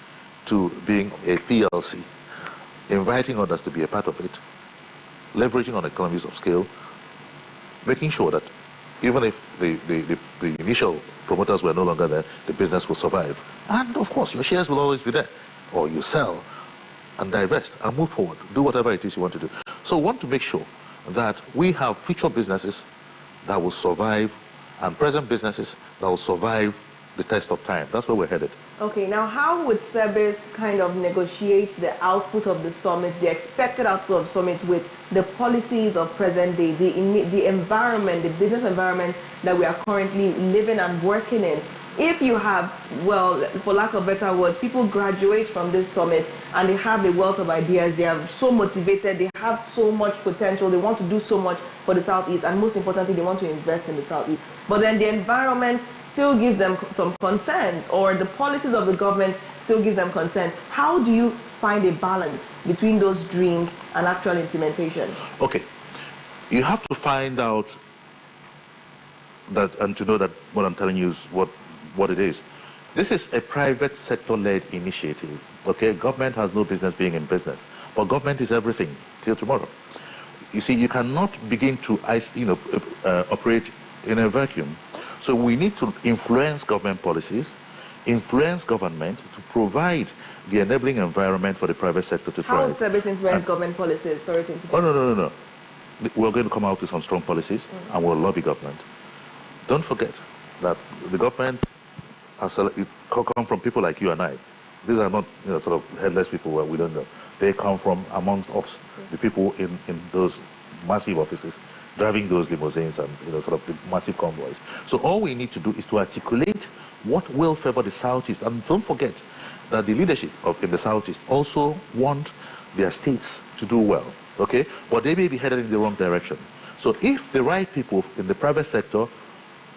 S4: to being a PLC, inviting others to be a part of it, leveraging on economies of scale, making sure that even if the initial promoters were no longer there, the business will survive. And of course, your shares will always be there. Or you sell and divest and move forward. Do whatever it is you want to do. So we want to make sure that we have future businesses that will survive and present businesses that will survive the test of time. That's where we're headed.
S2: Okay, now how would SEBIS kind of negotiate the output of the summit, the expected output of the summit, with the policies of present day, the environment, the business environment that we are currently living and working in? If you have, well, for lack of better words, people graduate from this summit and they have a wealth of ideas, they are so motivated, they have so much potential, they want to do so much for the Southeast, and most importantly, they want to invest in the Southeast. But then the environment still gives them some concerns, or the policies of the government still gives them concerns. How do you find a balance between those dreams and actual implementation?
S4: Okay, you have to find out that, and to know that what I'm telling you is what it is. This is a private sector-led initiative. Okay, government has no business being in business, but government is everything till tomorrow. You see, you cannot begin to operate in a vacuum. So we need to influence government policies, influence government to provide the enabling environment for the private sector to thrive.
S2: How would SEBIS influence government policies? Sorry to interrupt.
S4: Oh, no. We're going to come out with some strong policies, and we'll lobby government. Don't forget that the government come from people like you and I. These are not sort of headless people where we don't know. They come from amongst us, the people in those massive offices, driving those limousines and sort of the massive convoys. So all we need to do is to articulate what will favor the Southeast. And don't forget that the leadership in the Southeast also want their states to do well, okay? But they may be headed in the wrong direction. So if the right people in the private sector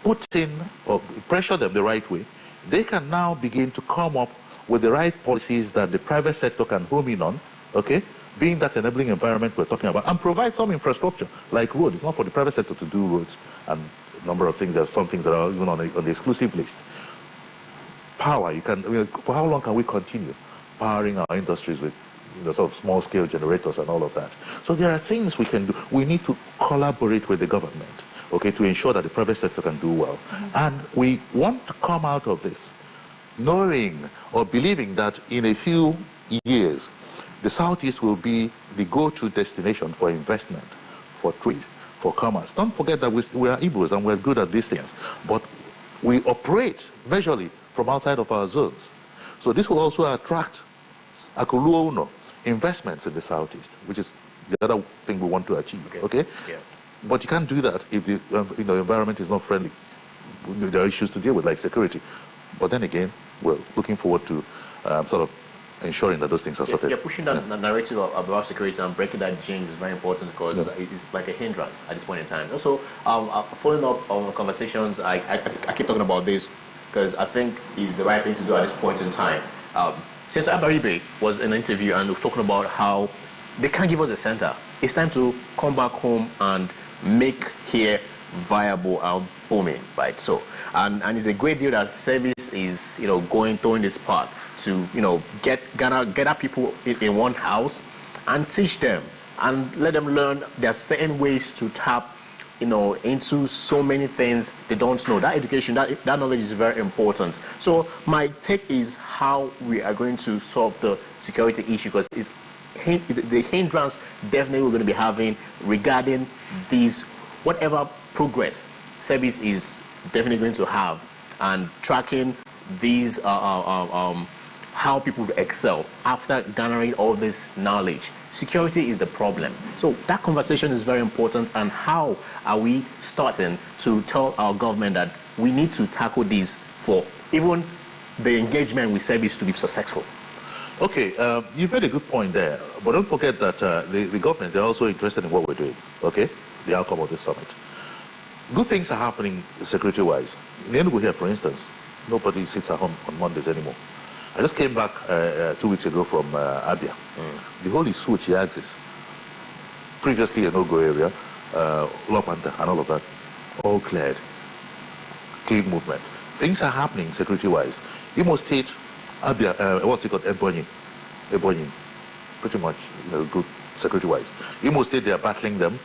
S4: put in or pressure them the right way, they can now begin to come up with the right policies that the private sector can home in on, okay? Being that enabling environment we're talking about, and provide some infrastructure like roads. It's not for the private sector to do roads and a number of things. There's some things that are even on the exclusive list. Power, for how long can we continue powering our industries with sort of small-scale generators and all of that? So there are things we can do. We need to collaborate with the government, okay, to ensure that the private sector can do well. And we want to come out of this knowing or believing that in a few years, the Southeast will be the go-to destination for investment, for trade, for commerce. Don't forget that we are Igbos and we're good at these things, but we operate majorly from outside of our zones. So this will also attract Akuluono investments in the Southeast, which is the other thing we want to achieve, okay? Yeah. But you can't do that if the environment is not friendly. There are issues to deal with, like security. But then again, we're looking forward to sort of ensuring that those things are sorted.
S3: Yeah, pushing that narrative about security and breaking that jinx is very important, because it's like a hindrance at this point in time. Also, following up on conversations, I keep talking about this because I think it's the right thing to do at this point in time. Senator Abaribe was in an interview and was talking about how they can't give us a center. It's time to come back home and make here viable and booming, right? So, and it's a great deal that SEBIS is, throwing this path to, get our people in one house and teach them and let them learn there are certain ways to tap into so many things they don't know. That education, that knowledge is very important. So my take is how we are going to solve the security issue, because it's the hindrance definitely we're going to be having regarding these, whatever progress service is definitely going to have, and tracking these how people excel after garnering all this knowledge. Security is the problem. So that conversation is very important. And how are we starting to tell our government that we need to tackle this for even the engagement with service to be successful?
S4: Okay, you made a good point there, but don't forget that the government, they're also interested in what we're doing, okay? The outcome of the summit. Good things are happening security-wise. In Enugu here, for instance, nobody sits at home on Mondays anymore. I just came back 2 weeks ago from Abia. The whole Isuchi axis, previously Enugu area, Lopanta and all of that, all cleared. Clean movement. Things are happening security-wise. Imo State, Abia, what's it called? Ebonyi, pretty much good security-wise. Imo State, they are battling them.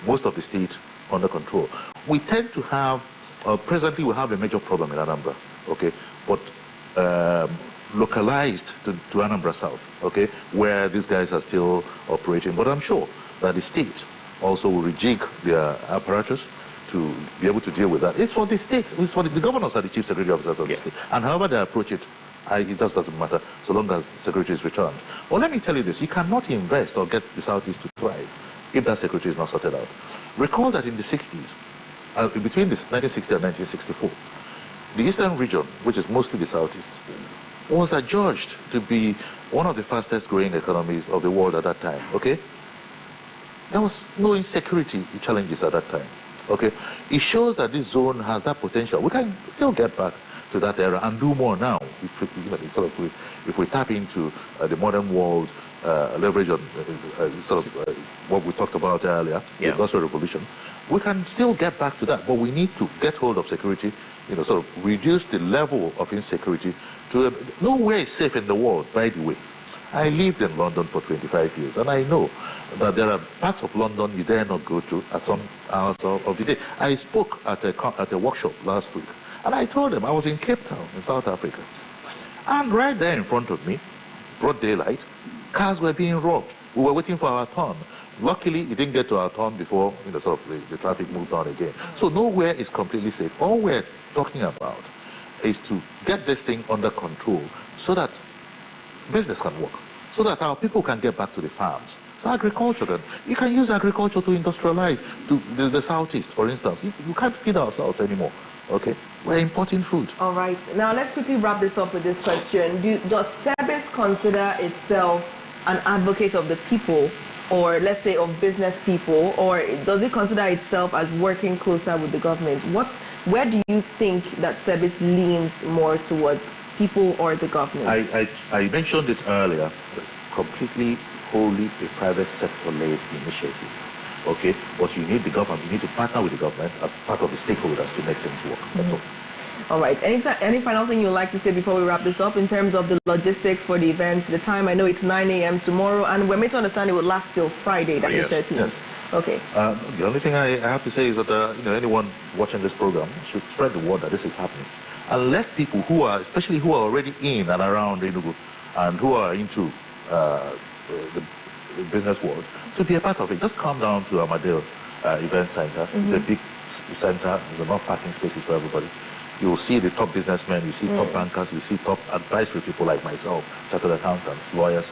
S4: Most of the state under control. We tend to have, presently we have a major problem in Anambra, okay? But localized to Anambra South, okay, where these guys are still operating. But I'm sure that the state also will rejig their apparatus to be able to deal with that. It's for the state. It's for the governors are the chief security officers of the state. And however they approach it, it just doesn't matter so long as security is returned. Well, let me tell you this. You cannot invest or get the Southeast to thrive if that security is not sorted out. Recall that in the 60s, between 1960 and 1964, the eastern region, which is mostly the Southeast, was adjudged to be one of the fastest growing economies of the world at that time, okay? There was no insecurity challenges at that time, okay? It shows that this zone has that potential. We can still get back to that era and do more now if we tap into the modern world, leverage on what we talked about earlier, the Industrial Revolution. We can still get back to that, but we need to get hold of security, sort of reduce the level of insecurity to nowhere is safe in the world, by the way. I lived in London for 25 years, and I know that there are parts of London you dare not go to at some hours of the day. I spoke at a workshop last week, and I told them I was in Cape Town, in South Africa. And right there in front of me, broad daylight, cars were being robbed. We were waiting for our turn. Luckily, it didn't get to our turn before the traffic moved on again. So nowhere is completely safe. All we're talking about is to get this thing under control so that business can work, so that our people can get back to the farms. So agriculture, then, you can use agriculture to industrialize to the Southeast, for instance. You can't feed ourselves anymore, okay? We're importing food.
S2: All right. Now, let's quickly wrap this up with this question. Does service consider itself an advocate of the people, or let's say of business people, or does it consider itself as working closer with the government? Where do you think that service leans more towards, people or the government?
S4: I mentioned it earlier. It's completely, wholly a private sector-led initiative. Okay, but you need the government. You need to partner with the government as part of the stakeholders to make things work. That's all.
S2: All right. Any final thing you'd like to say before we wrap this up in terms of the logistics for the event, the time? I know it's 9 a.m. tomorrow, and we're made to understand it will last till Friday, that is 13th.
S4: Yes.
S2: Okay.
S4: The only thing I have to say is that anyone watching this program should spread the word that this is happening, and let people who are, especially who are already in and around Enugu, and who are into the business world, to be a part of it. Just come down to Amadeo Event Center. It's a big center. There's enough parking spaces for everybody. You'll see the top businessmen, you see top bankers, you see top advisory people like myself, chartered accountants, lawyers.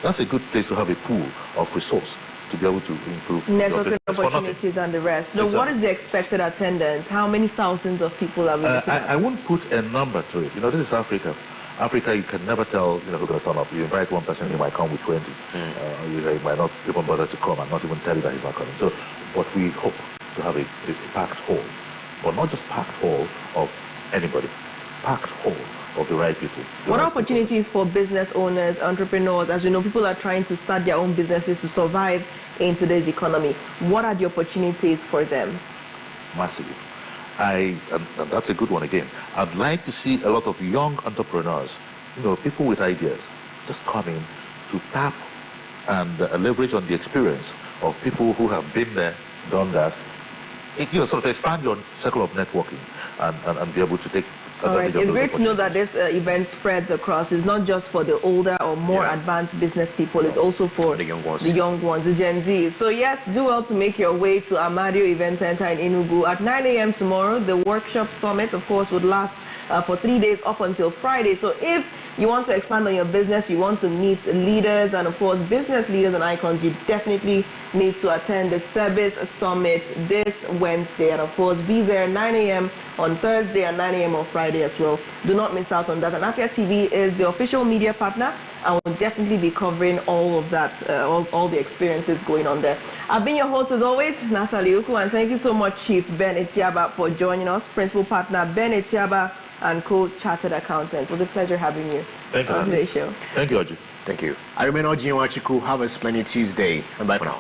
S4: That's a good place to have a pool of resource to be able to improve
S2: networking opportunities and the rest. So what is the expected attendance? How many thousands of people are we looking at?
S4: I won't put a number to it. This is Africa. Africa, you can never tell who's going to turn up. You invite one person, he might come with 20. He might not even bother to come and not even tell you that he's not coming. So, but we hope to have a packed hall. But not just packed hall of anybody, packed hall of the right people.
S2: What opportunities for business owners, entrepreneurs, as we know, people are trying to start their own businesses to survive in today's economy. What are the opportunities for them?
S4: Massive. And that's a good one again. I'd like to see a lot of young entrepreneurs, people with ideas, just coming to tap and leverage on the experience of people who have been there, done that, sort of expand your circle of networking and be able to take
S2: all right.
S4: advantage of
S2: It's
S4: those
S2: great to know that this event spreads across. It's not just for the older or more advanced business people. It's also for the young ones, the Gen Z. So yes, do well to make your way to Amadio Event Center in Enugu at 9 a.m. tomorrow. The workshop summit, of course, would last for 3 days up until Friday. So if you want to expand on your business, you want to meet leaders and, of course, business leaders and icons, you definitely need to attend the Service Summit this Wednesday. And, of course, be there 9 a.m. on Thursday and 9 a.m. on Friday as well. Do not miss out on that. And Afia TV is the official media partner. I will definitely be covering all of that, all the experiences going on there. I've been your host, as always, Nathalie Uku, and thank you so much, Chief Ben Etiaba, for joining us. Principal partner Ben Etiaba and co-chartered accountant. It was a pleasure having you on today's show.
S4: Thank you, Audrey.
S3: Thank you. I remain Audrey Wachiku. Have a splendid Tuesday, and bye for now.